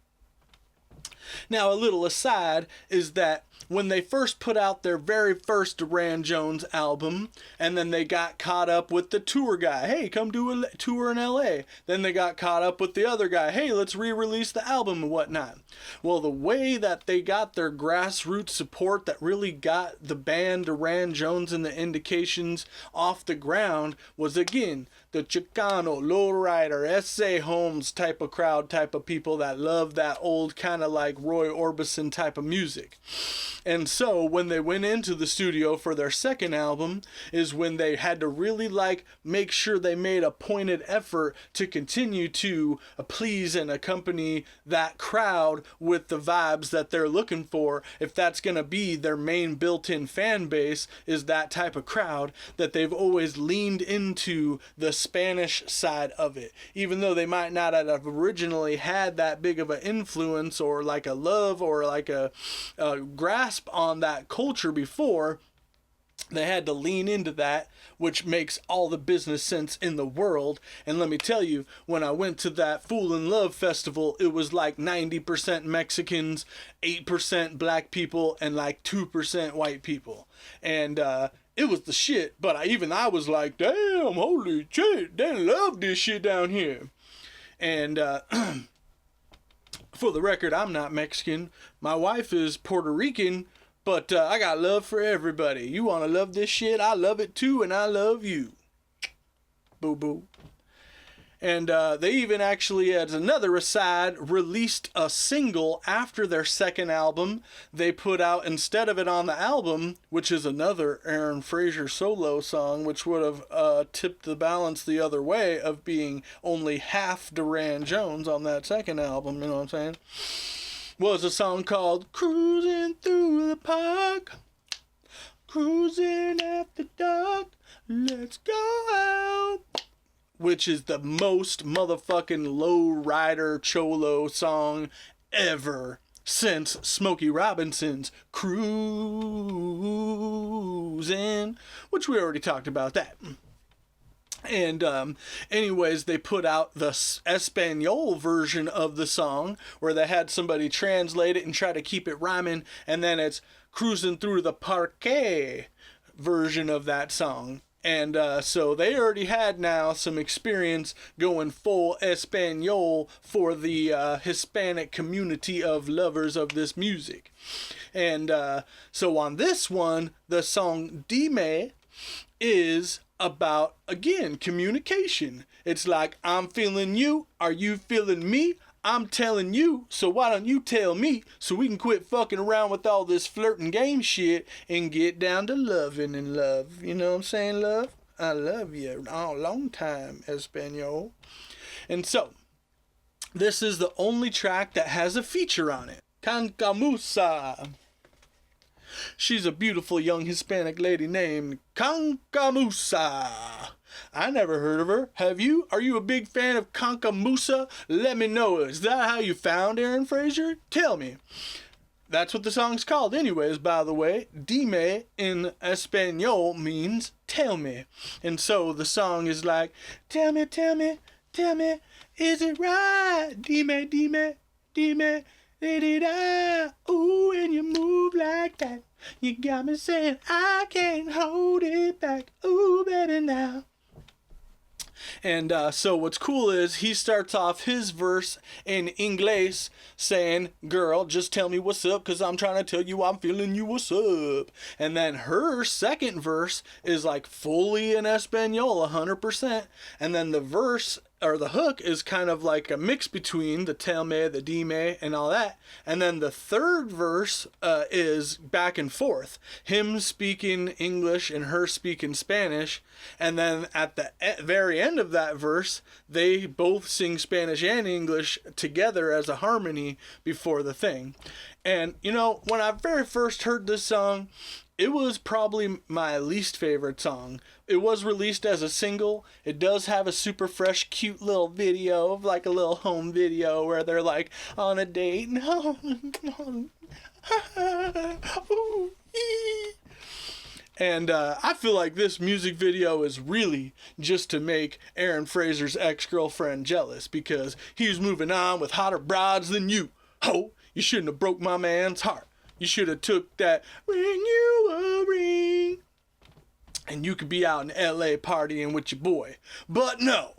Now, a little aside is that when they first put out their very first Durand Jones album, and then they got caught up with the tour guy, hey, come do a tour in LA. Then they got caught up with the other guy, hey, let's re-release the album and whatnot. Well, the way that they got their grassroots support that really got the band Durand Jones and the Indications off the ground was, again, the Chicano, lowrider, S.A. Holmes type of crowd, type of people that love that old kind of like Roy Orbison type of music. And so when they went into the studio for their second album is when they had to really like make sure they made a pointed effort to continue to please and accompany that crowd with the vibes that they're looking for. If that's going to be their main built-in fan base, is that type of crowd, that they've always leaned into the Spanish side of it. Even though they might not have originally had that big of an influence or like a love or like a grasp on that culture before, they had to lean into that, which makes all the business sense in the world. And let me tell you, when I went to that Fool in Love festival, it was like 90% Mexicans, 8% black people, and like 2% white people. And it was the shit, but I was like, damn, holy shit, they love this shit down here. And for the record, I'm not Mexican. My wife is Puerto Rican, but I got love for everybody. You want to love this shit? I love it too, and I love you. Boo boo. And they even actually, as another aside, released a single after their second album. They put out, instead of it on the album, which is another Aaron Frazer solo song, which would have tipped the balance the other way of being only half Durand Jones on that second album, you know what I'm saying? Was a song called Cruising Through the Park, Cruising After Dark, Let's Go Out, which is the most motherfucking low-rider cholo song ever since Smokey Robinson's Cruising, which we already talked about that. And anyways, they put out the Espanol version of the song where they had somebody translate it and try to keep it rhyming, and then it's Cruising Through the Parque version of that song. And so they already had now some experience going full Espanol for the Hispanic community of lovers of this music. And so on this one, the song Dime is about, again, communication. It's like, I'm feeling you, are you feeling me? I'm telling you, so why don't you tell me, so we can quit fucking around with all this flirting game shit and get down to loving and love. You know what I'm saying, love? I love you a long time, Espanol. And so, this is the only track that has a feature on it. Cancamusa. She's a beautiful young Hispanic lady named Cancamusa. I never heard of her. Have you? Are you a big fan of Cancamusa? Let me know. Is that how you found Aaron Frazer? Tell me. That's what the song's called anyways, by the way. Dime in Espanol means tell me. And so the song is like, tell me, tell me, tell me, is it right? Dime, dime, dime, da-da-da. Ooh, when you move like that, you got me saying I can't hold it back. Ooh, baby, now. And so what's cool is he starts off his verse in English saying, girl, just tell me what's up, because I'm trying to tell you I'm feeling you what's up. And then her second verse is like fully in Espanol, 100%. And then the verse, or the hook, is kind of like a mix between the tell me, the dime, and all that. And then the third verse is back and forth. Him speaking English and her speaking Spanish. And then at the very end of that verse, they both sing Spanish and English together as a harmony before the thing. And, you know, when I very first heard this song, it was probably my least favorite song. It was released as a single. It does have a super fresh, cute little video, of like a little home video where they're like on a date. And I feel like this music video is really just to make Aaron Frazer's ex-girlfriend jealous, because he was moving on with hotter broads than you. Ho! You shouldn't have broke my man's heart. You should have took that ring you a ring, and you could be out in L.A. partying with your boy. But no,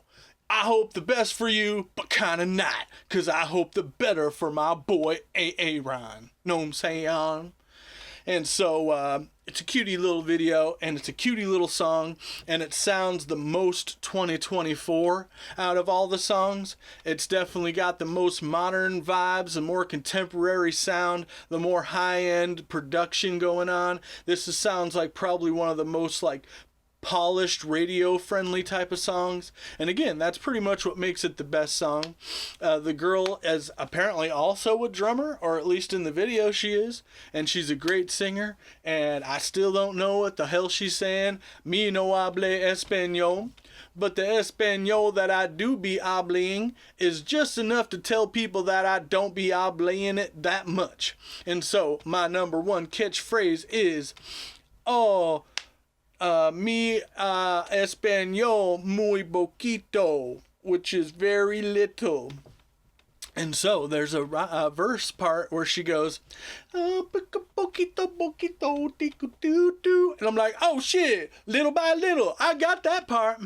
I hope the best for you, but kinda not, cause I hope the better for my boy Aaron. Know what I'm saying? And so it's a cutie little video, and it's a cutie little song, and it sounds the most 2024 out of all the songs. It's definitely got the most modern vibes, the more contemporary sound, the more high-end production going on. Sounds like probably one of the most like polished, radio-friendly type of songs. And again, that's pretty much what makes it the best song. The girl is apparently also a drummer, or at least in the video she is, and she's a great singer, and I still don't know what the hell she's saying. Me no hable español, but the español that I do be habling is just enough to tell people that I don't be habling it that much. And so, my number one catchphrase is, oh, mi español muy poquito, which is very little. And so there's a verse part where she goes, oh, poquito, poquito, tico-doo-doo. And I'm like, oh shit, little by little, I got that part.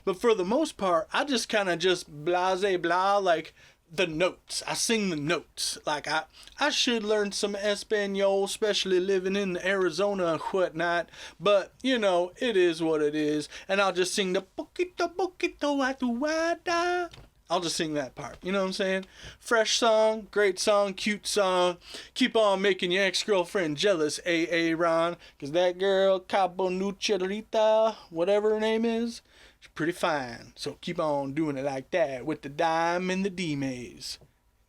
But for the most part, I just kind of just blase blah, like the notes. I sing the notes. Like I should learn some Espanol, especially living in Arizona and whatnot. But, you know, it is what it is. And I'll just sing the poquito, poquito, atuada. I'll just sing that part. You know what I'm saying? Fresh song, great song, cute song. Keep on making your ex-girlfriend jealous, Aaron. Because that girl, Cabo Nucherita, whatever her name is, she's pretty fine. So keep on doing it like that with the dime and the D-maze.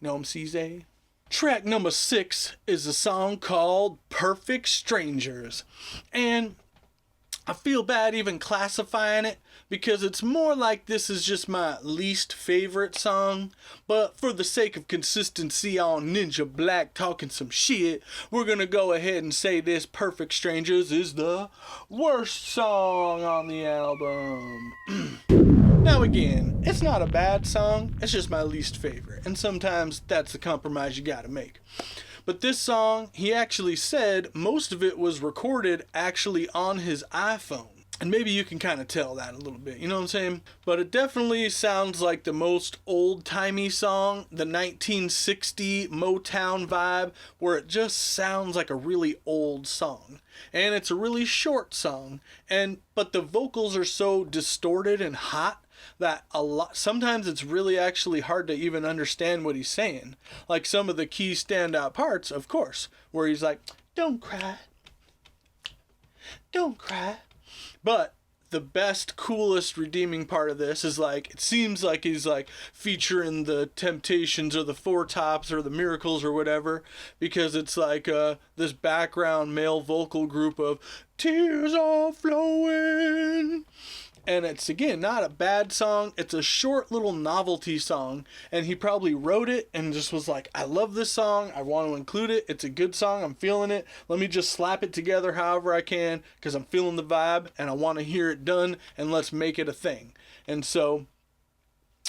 Know what I'm saying? Track number 6 is a song called Perfect Strangers. And I feel bad even classifying it because it's more like this is just my least favorite song. But for the sake of consistency on Ninja Black talking some shit, we're gonna go ahead and say this Perfect Strangers is the worst song on the album. Now again, it's not a bad song, it's just my least favorite. And sometimes that's the compromise you gotta make. But this song, he actually said most of it was recorded actually on his iPhone. And maybe you can kind of tell that a little bit, you know what I'm saying? But it definitely sounds like the most old-timey song, the 1960 Motown vibe, where it just sounds like a really old song. And it's a really short song, but the vocals are so distorted and hot that sometimes it's really actually hard to even understand what he's saying. Like some of the key standout parts, of course, where he's like, don't cry, don't cry. But the best, coolest, redeeming part of this is like, it seems like he's like featuring the Temptations or the Four Tops or the Miracles or whatever, because it's like this background male vocal group of tears are flowing. And it's, again, not a bad song. It's a short little novelty song. And he probably wrote it and just was like, I love this song. I want to include it. It's a good song. I'm feeling it. Let me just slap it together however I can because I'm feeling the vibe and I want to hear it done. And let's make it a thing. And so,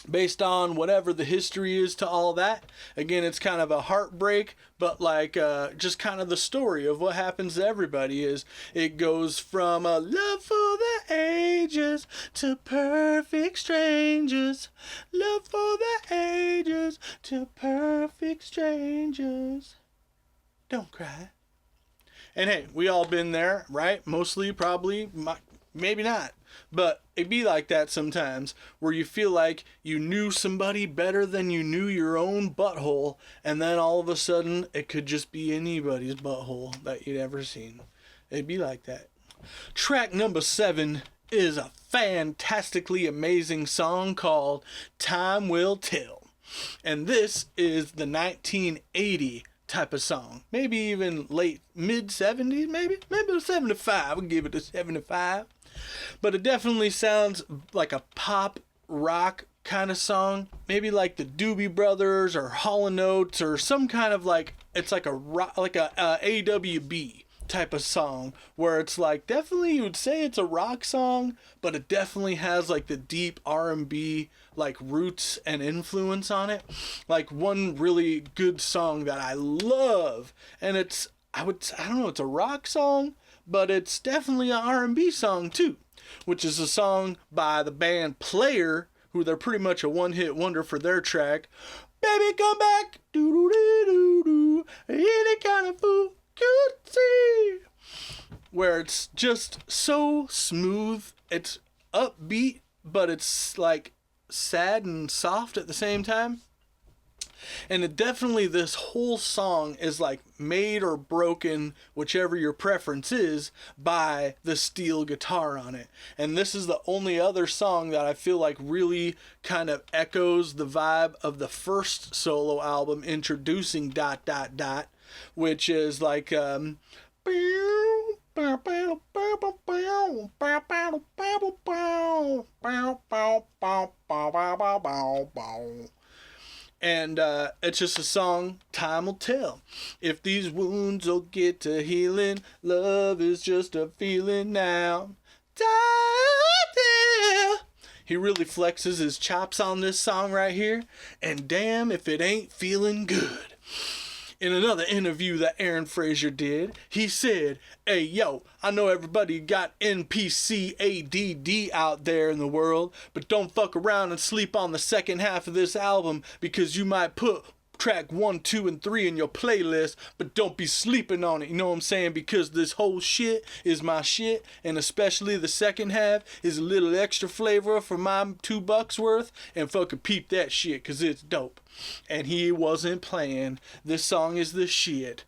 based on whatever the history is to all that, again, it's kind of a heartbreak, but like just kind of the story of what happens to everybody is it goes from a love for the ages to perfect strangers, love for the ages to perfect strangers. Don't cry. And hey, we all been there, right? Mostly, probably, maybe not. But it be like that sometimes, where you feel like you knew somebody better than you knew your own butthole, and then all of a sudden, it could just be anybody's butthole that you'd ever seen. It'd be like that. Track number 7 is a fantastically amazing song called Time Will Tell. And this is the 1980 type of song. Maybe even late, mid-70s, maybe 75. I'll give it a 75. But it definitely sounds like a pop rock kind of song. Maybe like the Doobie Brothers or Hall & Oates or some kind of like, it's like a rock, like a AWB type of song where it's like, definitely you would say it's a rock song, but it definitely has like the deep R&B like roots and influence on it. Like one really good song that I love, and it's, I don't know, it's a rock song, but it's definitely an R&B song too, which is a song by the band Player, who they're pretty much a one-hit wonder for their track, Baby Come Back, doo-doo-doo-doo-doo, any kind of fool could see, where it's just so smooth, it's upbeat, but it's like sad and soft at the same time. And it definitely, this whole song is like made or broken, whichever your preference is, by the steel guitar on it. And this is the only other song that I feel like really kind of echoes the vibe of the first solo album, Introducing ... which is like and it's just a song, time will tell. If these wounds will get to healing, love is just a feeling now. Time will tell. He really flexes his chops on this song right here, and damn if it ain't feeling good. In another interview that Aaron Frazer did, he said, "Hey, yo, I know everybody got NPC ADD out there in the world, but don't fuck around and sleep on the second half of this album because you might put track 1, 2, and 3 in your playlist, but don't be sleeping on it, you know what I'm saying? Because this whole shit is my shit, and especially the second half is a little extra flavor for my $2 worth, and fucking peep that shit, cause it's dope." And he wasn't playing. This song is the shit.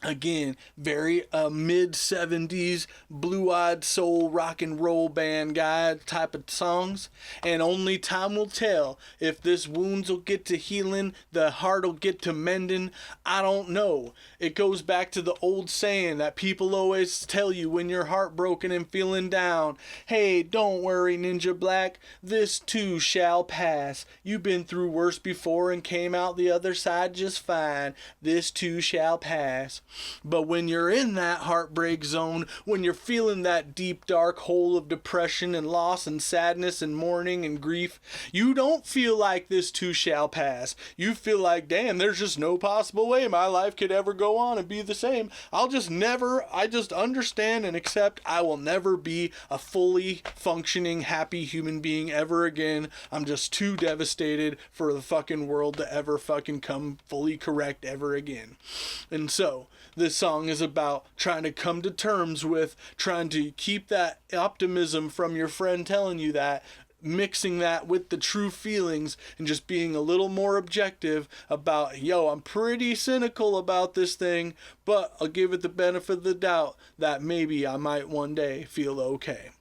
Again, very mid-70s blue-eyed soul rock and roll band guy type of songs. And only time will tell if this wounds will get to healing, the heart will get to mending. I don't know. It goes back to the old saying that people always tell you when you're heartbroken and feeling down. Hey, don't worry, Ninja Black. This too shall pass. You've been through worse before and came out the other side just fine. This too shall pass. But when you're in that heartbreak zone, when you're feeling that deep dark hole of depression and loss and sadness and mourning and grief, you don't feel like this too shall pass. You feel like, damn, there's just no possible way my life could ever go on and be the same. I just understand and accept I will never be a fully functioning, happy human being ever again. I'm just too devastated for the fucking world to ever fucking come fully correct ever again. And so, this song is about trying to come to terms with, trying to keep that optimism from your friend telling you that, mixing that with the true feelings and just being a little more objective about, yo, I'm pretty cynical about this thing, but I'll give it the benefit of the doubt that maybe I might one day feel okay.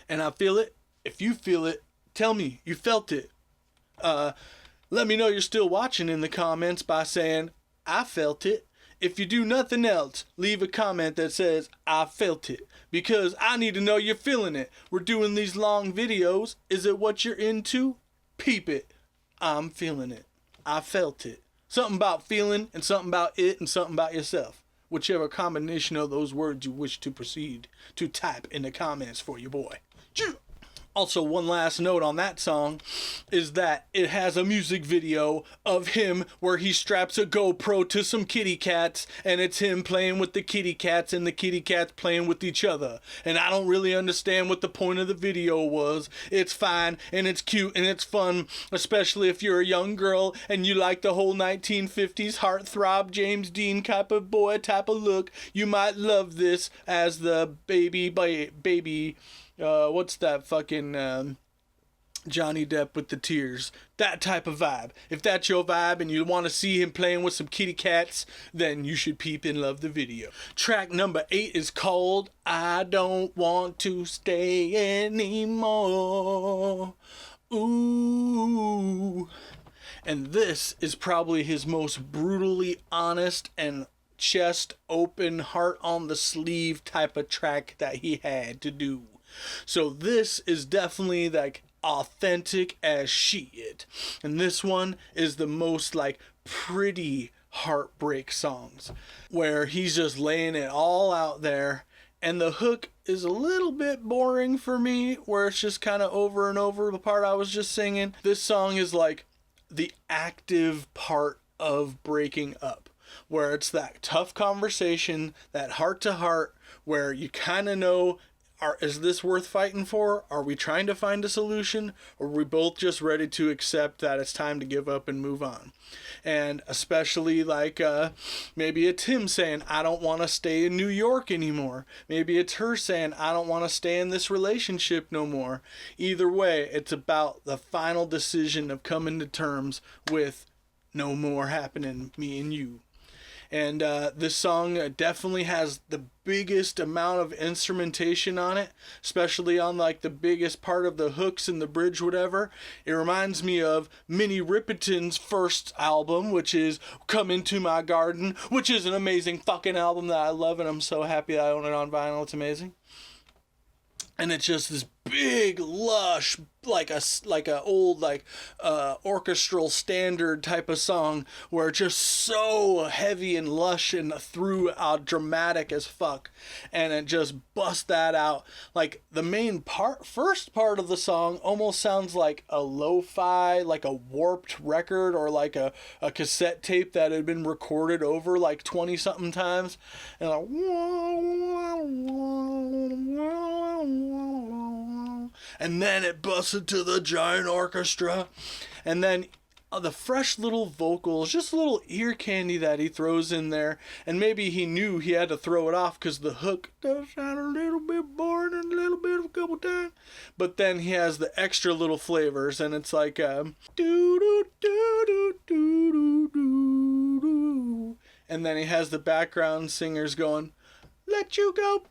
And I feel it. If you feel it, tell me you felt it. Let me know you're still watching in the comments by saying, I felt it. If you do nothing else, leave a comment that says, I felt it. Because I need to know you're feeling it. We're doing these long videos. Is it what you're into? Peep it. I'm feeling it. I felt it. Something about feeling and something about it and something about yourself. Whichever combination of those words you wish to proceed to type in the comments for your boy. Also, one last note on that song is that it has a music video of him where he straps a GoPro to some kitty cats, and it's him playing with the kitty cats and the kitty cats playing with each other. And I don't really understand what the point of the video was. It's fine and it's cute and it's fun, especially if you're a young girl and you like the whole 1950s heartthrob James Dean type of boy type of look. You might love this as the baby. What's that fucking Johnny Depp with the tears? That type of vibe. If that's your vibe and you want to see him playing with some kitty cats, then you should peep and love the video. Track number 8 is called I Don't Want to Stay Anymore. Ooh. And this is probably his most brutally honest and chest open, heart on the sleeve type of track that he had to do. So this is definitely like authentic as shit. And this one is the most like pretty heartbreak songs where he's just laying it all out there. And the hook is a little bit boring for me, where it's just kind of over and over the part I was just singing. This song is like the active part of breaking up, where it's that tough conversation, that heart to heart, where you kind of know, is this worth fighting for? Are we trying to find a solution? Or are we both just ready to accept that it's time to give up and move on? And especially like maybe it's him saying, I don't want to stay in New York anymore. Maybe it's her saying, I don't want to stay in this relationship no more. Either way, it's about the final decision of coming to terms with no more happening, me and you. And this song definitely has the biggest amount of instrumentation on it, especially on like the biggest part of the hooks and the bridge, whatever. It reminds me of Minnie Riperton's first album, which is Come Into My Garden, which is an amazing fucking album that I love, and I'm so happy that I own it on vinyl. It's amazing. And it's just this big, lush, like a old orchestral standard type of song where it's just so heavy and lush and throughout dramatic as fuck, and it just busts that out. Like the first part of the song almost sounds like a lo-fi, like a warped record, or like a cassette tape that had been recorded over like 20 something times, and like, and then it busts into the giant orchestra, and then the fresh little vocals, just a little ear candy that he throws in there, and maybe he knew he had to throw it off because the hook does sound a little bit boring and a little bit of a couple times, but then he has the extra little flavors, and it's like doo doo doo doo doo doo doo, and then he has the background singers going, "Let you go."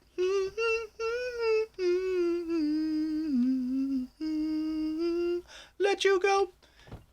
Let you go.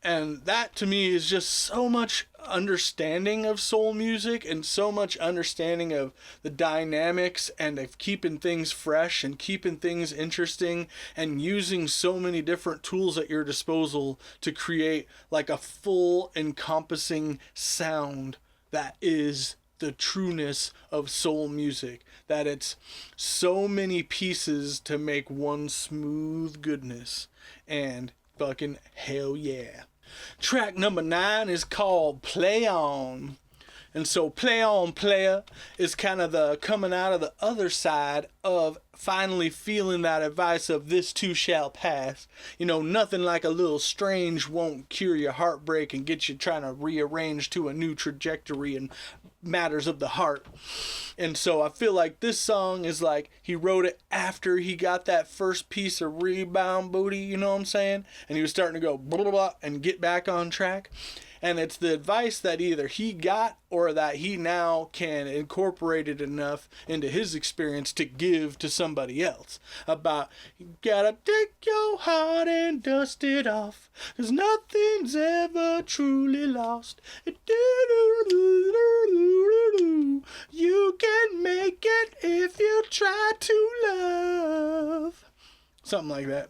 And that to me is just so much understanding of soul music and so much understanding of the dynamics and of keeping things fresh and keeping things interesting and using so many different tools at your disposal to create like a full encompassing sound that is the trueness of soul music, that it's so many pieces to make one smooth goodness. And fucking hell yeah. Track number 9 is called Play On. And so Play On Player is kind of the coming out of the other side of finally feeling that advice of this too shall pass. You know, nothing like a little strange won't cure your heartbreak and get you trying to rearrange to a new trajectory and matters of the heart. And so I feel like this song is like he wrote it after he got that first piece of rebound booty, you know what I'm saying? And he was starting to go blah blah blah and get back on track. And it's the advice that either he got or that he now can incorporate it enough into his experience to give to somebody else. About, you gotta take your heart and dust it off, 'cause nothing's ever truly lost. You can make it if you try to love. Something like that.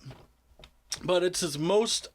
But it's his most,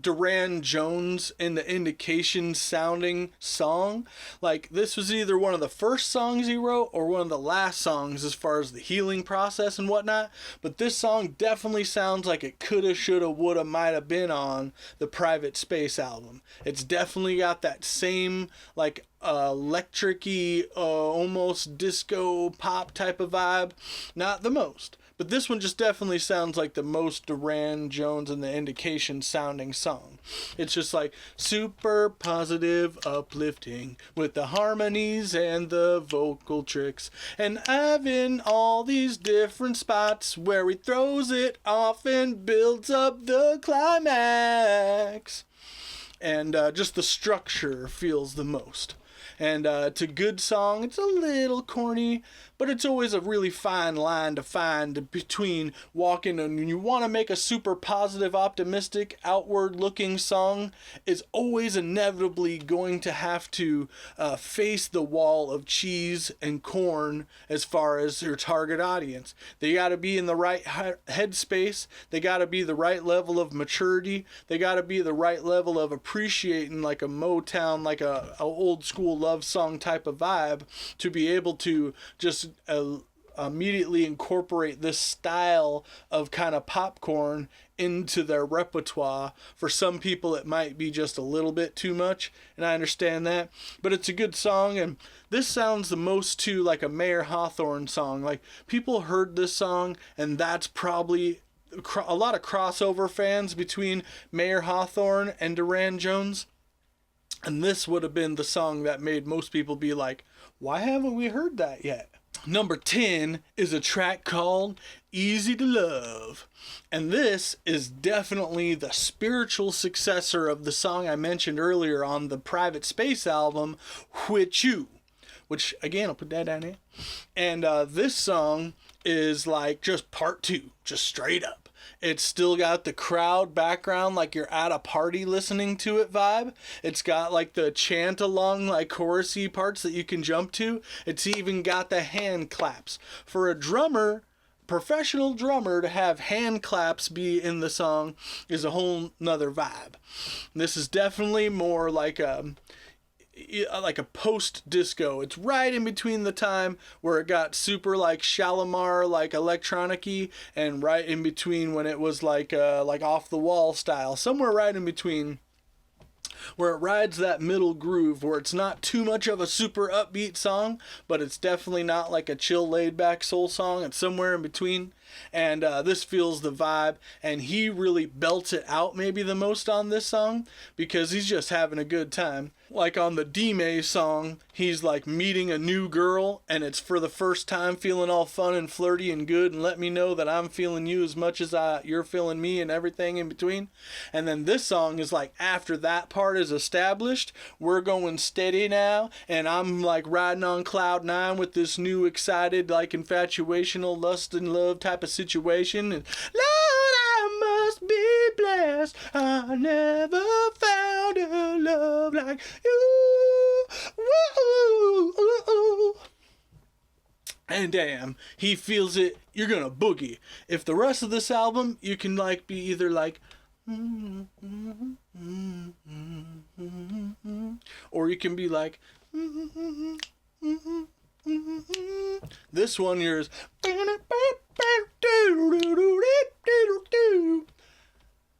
Durand Jones in the Indication sounding song. Like, this was either one of the first songs he wrote or one of the last songs as far as the healing process and whatnot. But this song definitely sounds like it coulda, shoulda, woulda, might have been on the Private Space album. It's definitely got that same, like, electric-y, almost disco pop type of vibe. Not the most. But this one just definitely sounds like the most Durand Jones and the Indication sounding song. It's just like super positive, uplifting with the harmonies and the vocal tricks. And I've in all these different spots where he throws it off and builds up the climax. And just the structure feels the most. And it's a good song. It's a little corny, but it's always a really fine line to find between walking and when you want to make a super positive, optimistic, outward-looking song, it's always inevitably going to have to face the wall of cheese and corn as far as your target audience. They got to be in the right headspace. They got to be the right level of maturity. They got to be the right level of appreciating like a Motown, like a old school love song type of vibe to be able to just immediately incorporate this style of kind of popcorn into their repertoire. For some people it might be just a little bit too much, and I understand that, but it's a good song. And this sounds the most to like a Mayer Hawthorne song. Like, people heard this song, and that's probably a lot of crossover fans between Mayer Hawthorne and Durand Jones. And this would have been the song that made most people be like, why haven't we heard that yet? Number 10 is a track called Easy to Love. And this is definitely the spiritual successor of the song I mentioned earlier on the Private Space album, With You. Which, again, I'll put that down here. And this song is like just part 2, just straight up. It's still got the crowd background, like you're at a party listening to it vibe. It's got like the chant along, like chorusy parts that you can jump to. It's even got the hand claps. For a drummer, professional drummer to have hand claps be in the song is a whole nother vibe. This is definitely more like a post disco. It's right in between the time where it got super like Shalimar, like electronic-y, and right in between when it was like off the wall style. Somewhere right in between, where it rides that middle groove where it's not too much of a super upbeat song, but it's definitely not like a chill, laid back soul song. It's somewhere in between. And this feels the vibe, and he really belts it out maybe the most on this song because he's just having a good time. Like on the D-May song, he's like meeting a new girl, and it's for the first time feeling all fun and flirty and good, and let me know that I'm feeling you as much as you're feeling me and everything in between. And then this song is like after that part is established, we're going steady now, and I'm like riding on cloud nine with this new excited like infatuational lust and love type of situation. And Lord, I must be blessed, I never found a love like you. Woo. And damn, he feels it. You're gonna boogie. If the rest of this album, you can like be either like or you can be like this one yours.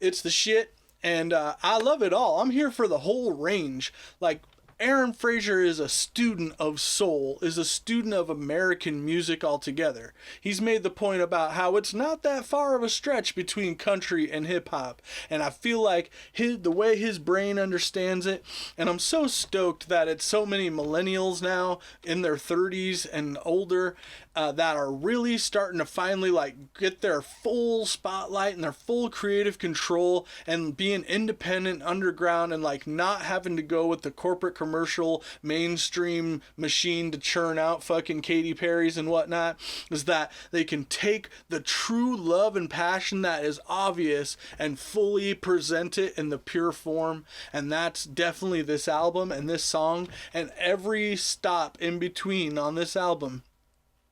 It's the shit, and I love it all. I'm here for the whole range. Like, Aaron Frazer is a student of soul, is a student of American music altogether. He's made the point about how it's not that far of a stretch between country and hip-hop, and I feel like the way his brain understands it, and I'm so stoked that it's so many millennials now in their 30s and older that are really starting to finally like get their full spotlight and their full creative control and being independent underground and like not having to go with the corporate commercial mainstream machine to churn out fucking Katy Perry's and whatnot. Is that they can take the true love and passion that is obvious and fully present it in the pure form. And that's definitely this album and this song and every stop in between on this album.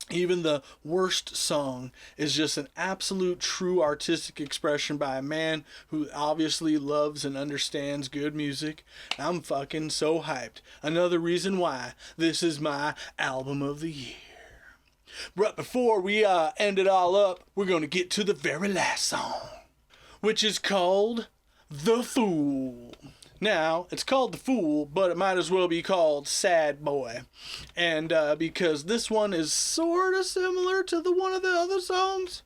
Even the worst song is just an absolute true artistic expression by a man who obviously loves and understands good music. I'm fucking so hyped. Another reason why this is my album of the year. But before we end it all up, we're going to get to the very last song, which is called The Fool. Now, it's called The Fool, but it might as well be called Sad Boy. And because this one is sort of similar to the one of the other songs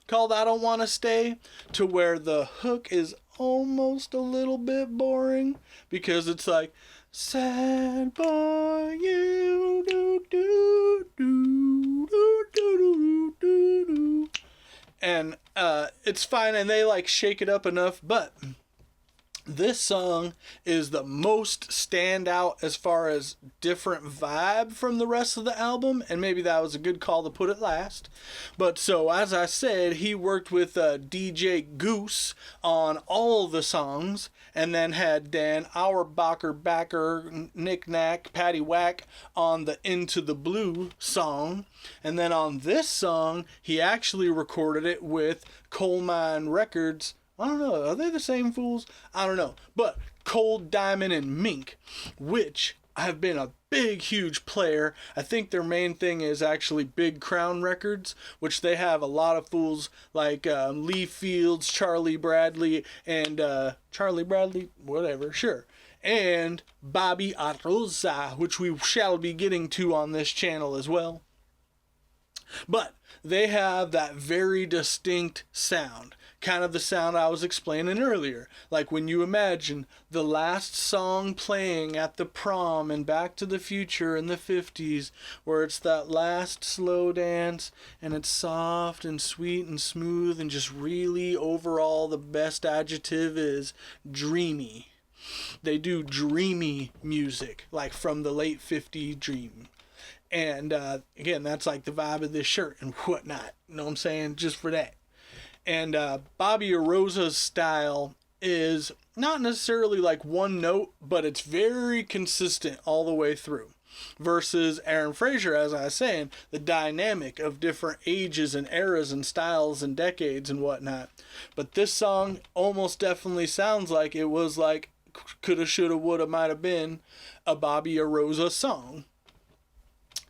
called I Don't Want to Stay, to where the hook is almost a little bit boring because it's like, sad boy, you do do do do do do do. And it's fine, and they like shake it up enough, but this song is the most standout as far as different vibe from the rest of the album, and maybe that was a good call to put it last. But so, as I said, he worked with DJ Goose on all the songs, and then had Dan Auerbacher, Knick Knack, Patty Whack on the Into the Blue song. And then on this song, he actually recorded it with Coal Mine Records. I don't know. Are they the same fools? I don't know. But Cold Diamond and Mink, which have been a big, huge player. I think their main thing is actually Big Crown Records, which they have a lot of fools like Lee Fields, Charlie Bradley, and whatever, sure. And Bobby Arroza, which we shall be getting to on this channel as well. But they have that very distinct sound. Kind of the sound I was explaining earlier. Like when you imagine the last song playing at the prom in Back to the Future in the 50s, where it's that last slow dance and it's soft and sweet and smooth and just really overall the best adjective is dreamy. They do dreamy music, like from the late 50s dream. And again, that's like the vibe of this shirt and whatnot. You know what I'm saying? Just for that. And Bobby Arroza's style is not necessarily like one note, but it's very consistent all the way through. versus Aaron Frazer, as I was saying, the dynamic of different ages and eras and styles and decades and whatnot. But this song almost definitely sounds like it was like coulda, shoulda, woulda, might have been a Bobby Rosa song.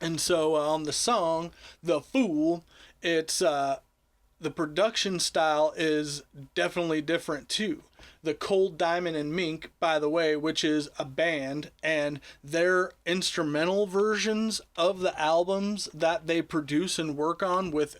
And so on the song, The Fool, it's the production style is definitely different too. The Cold Diamond and Mink, by the way, which is a band, and their instrumental versions of the albums that they produce and work on with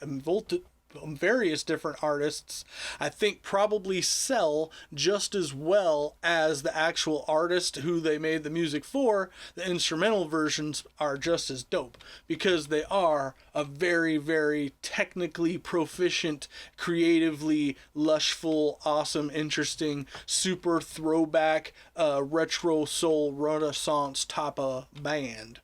various different artists, I think probably sell just as well as the actual artist who they made the music for. The instrumental versions are just as dope because they are a very, very technically proficient, creatively lushful, awesome, interesting, super throwback, retro soul renaissance type of band.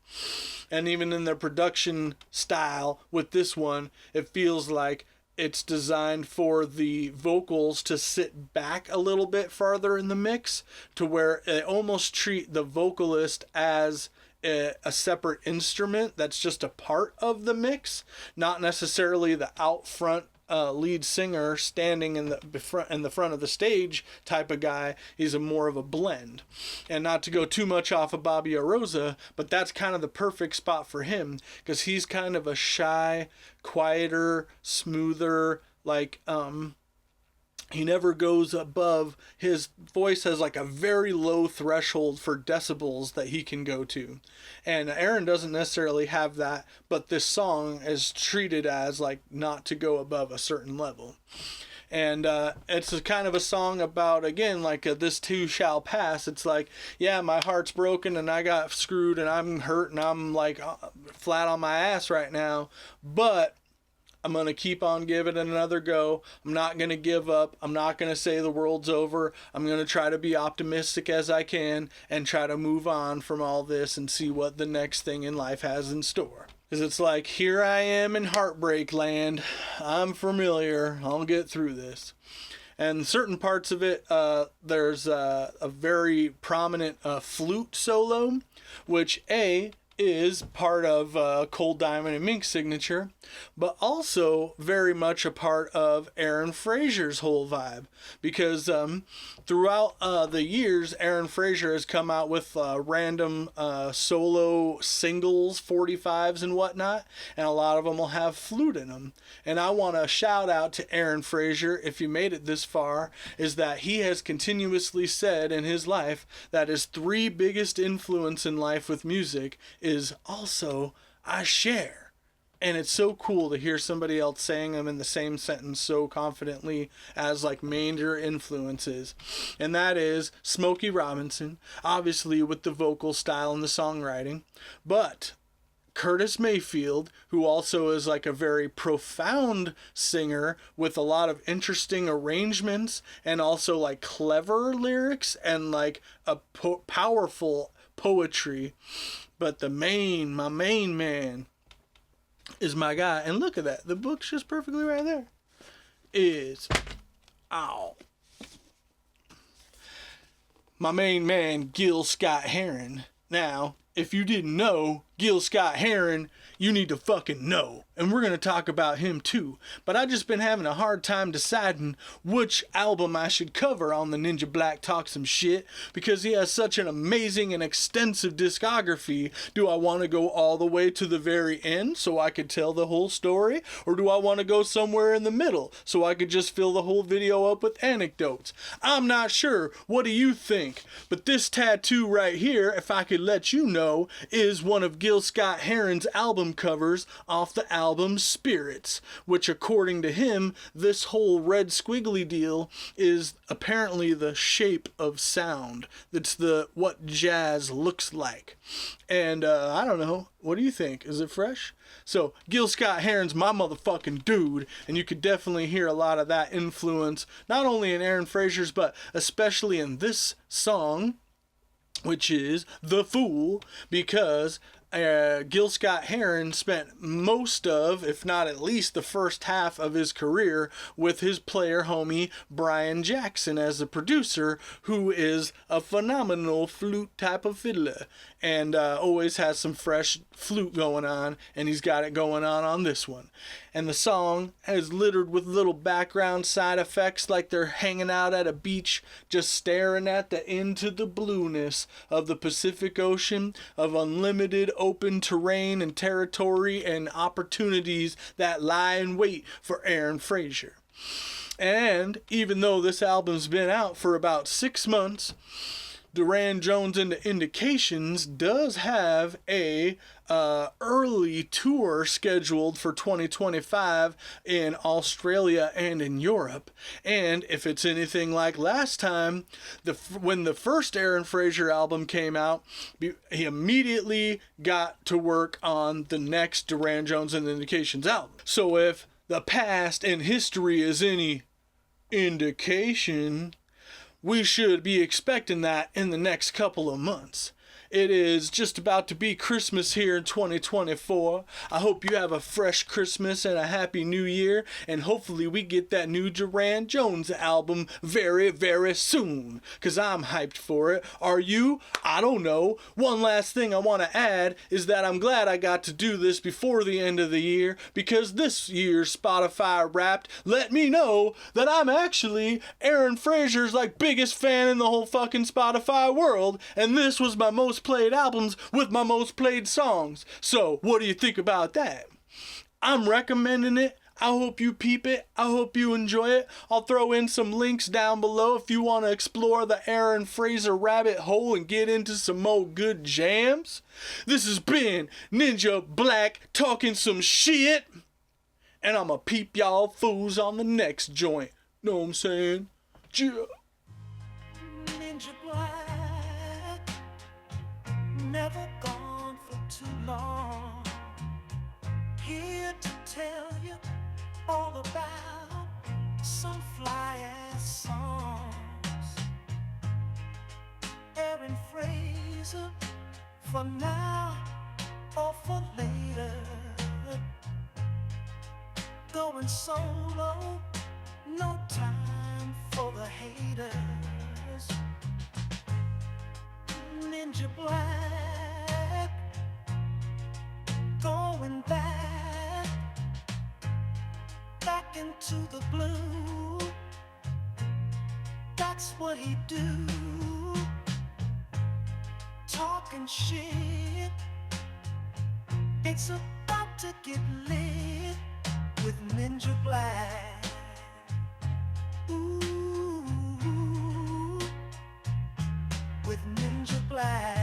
And even in their production style with this one, it feels like it's designed for the vocals to sit back a little bit farther in the mix, to where they almost treat the vocalist as a separate instrument that's just a part of the mix, not necessarily the out front lead singer standing in the front of the stage type of guy. He's more of a blend. And not to go too much off of Bobby Rosa, but that's kind of the perfect spot for him, because he's kind of a shy, quieter, smoother, like he never goes above, his voice has like a very low threshold for decibels that he can go to. And Aaron doesn't necessarily have that, but this song is treated as like not to go above a certain level. And it's a kind of a song about, again, like this too shall pass. It's like, yeah, my heart's broken and I got screwed and I'm hurt and I'm like flat on my ass right now, but I'm going to keep on giving it another go. I'm not going to give up. I'm not going to say the world's over. I'm going to try to be optimistic as I can and try to move on from all this and see what the next thing in life has in store. Because it's like, here I am in heartbreak land. I'm familiar. I'll get through this. And certain parts of it, there's a very prominent flute solo, which is part of Cold Diamond and Mink's signature, but also very much a part of Aaron Frazer's whole vibe, because throughout the years, Aaron Frazer has come out with random solo singles, 45s and whatnot, and a lot of them will have flute in them. And I want to shout out to Aaron Frazer, if you made it this far, is that he has continuously said in his life that his 3 biggest influence in life with music is also I share. And it's so cool to hear somebody else saying them in the same sentence so confidently as like major influences. And that is Smokey Robinson, obviously with the vocal style and the songwriting, but Curtis Mayfield, who also is like a very profound singer with a lot of interesting arrangements and also like clever lyrics and like a powerful poetry. But my main man is my guy. And look at that. The book's just perfectly right there. My main man, Gil Scott-Heron. Now, if you didn't know, Gil Scott-Heron, you need to fucking know. And we're going to talk about him too. But I just been having a hard time deciding which album I should cover on the Ninja Black Talk Some Shit, because he has such an amazing and extensive discography. Do I want to go all the way to the very end so I could tell the whole story? Or do I want to go somewhere in the middle so I could just fill the whole video up with anecdotes? I'm not sure. What do you think? But this tattoo right here, if I could let you know, is one of Gil Scott-Heron's album covers off the album Spirits, which according to him, this whole red squiggly deal is apparently the shape of sound. That's what jazz looks like. And I don't know, what do you think? Is it fresh? So Gil Scott-Heron's my motherfucking dude, and you could definitely hear a lot of that influence, not only in Aaron Frazer's, but especially in this song, which is The Fool, because Gil Scott-Heron spent most of, if not at least the first half of his career with his player homie Brian Jackson as the producer, who is a phenomenal flute type of fiddler and always has some fresh flute going on, and he's got it going on this one. And the song is littered with little background side effects like they're hanging out at a beach just staring at the into the blueness of the Pacific Ocean, of unlimited open terrain and territory and opportunities that lie in wait for Aaron Frazer. And even though this album's been out for about 6 months, Durand Jones and the Indications does have a early tour scheduled for 2025 in Australia and in Europe. And if it's anything like last time, when the first Aaron Frazer album came out, he immediately got to work on the next Durand Jones and the Indications album. So if the past and history is any indication, we should be expecting that in the next couple of months. It is just about to be Christmas here in 2024. I hope you have a fresh Christmas and a happy new year, and hopefully we get that new Durand Jones album very, very soon, because I'm hyped for it. Are you? I don't know. One last thing I want to add is that I'm glad I got to do this before the end of the year, because this year's Spotify Wrapped let me know that I'm actually Aaron Frazer's biggest fan in the whole fucking Spotify world, and this was my most played albums with my most played songs. So what do you think about that? I'm recommending it. I hope you peep it. I hope you enjoy it. I'll throw in some links down below if you want to explore the Aaron Frazer rabbit hole and get into some more good jams. This has been Ninja Black talking some shit, and I'ma peep y'all fools on the next joint. Know what I'm saying? Yeah. Ninja Black, never gone for too long. Here to tell you all about some fly-ass songs. Aaron Frazer, for now or for later. Going solo, no time for the haters. Ninja Black, going back into the blue. That's what he do. Talking shit, it's about to get lit with Ninja Black. Ooh, with Ninja Black.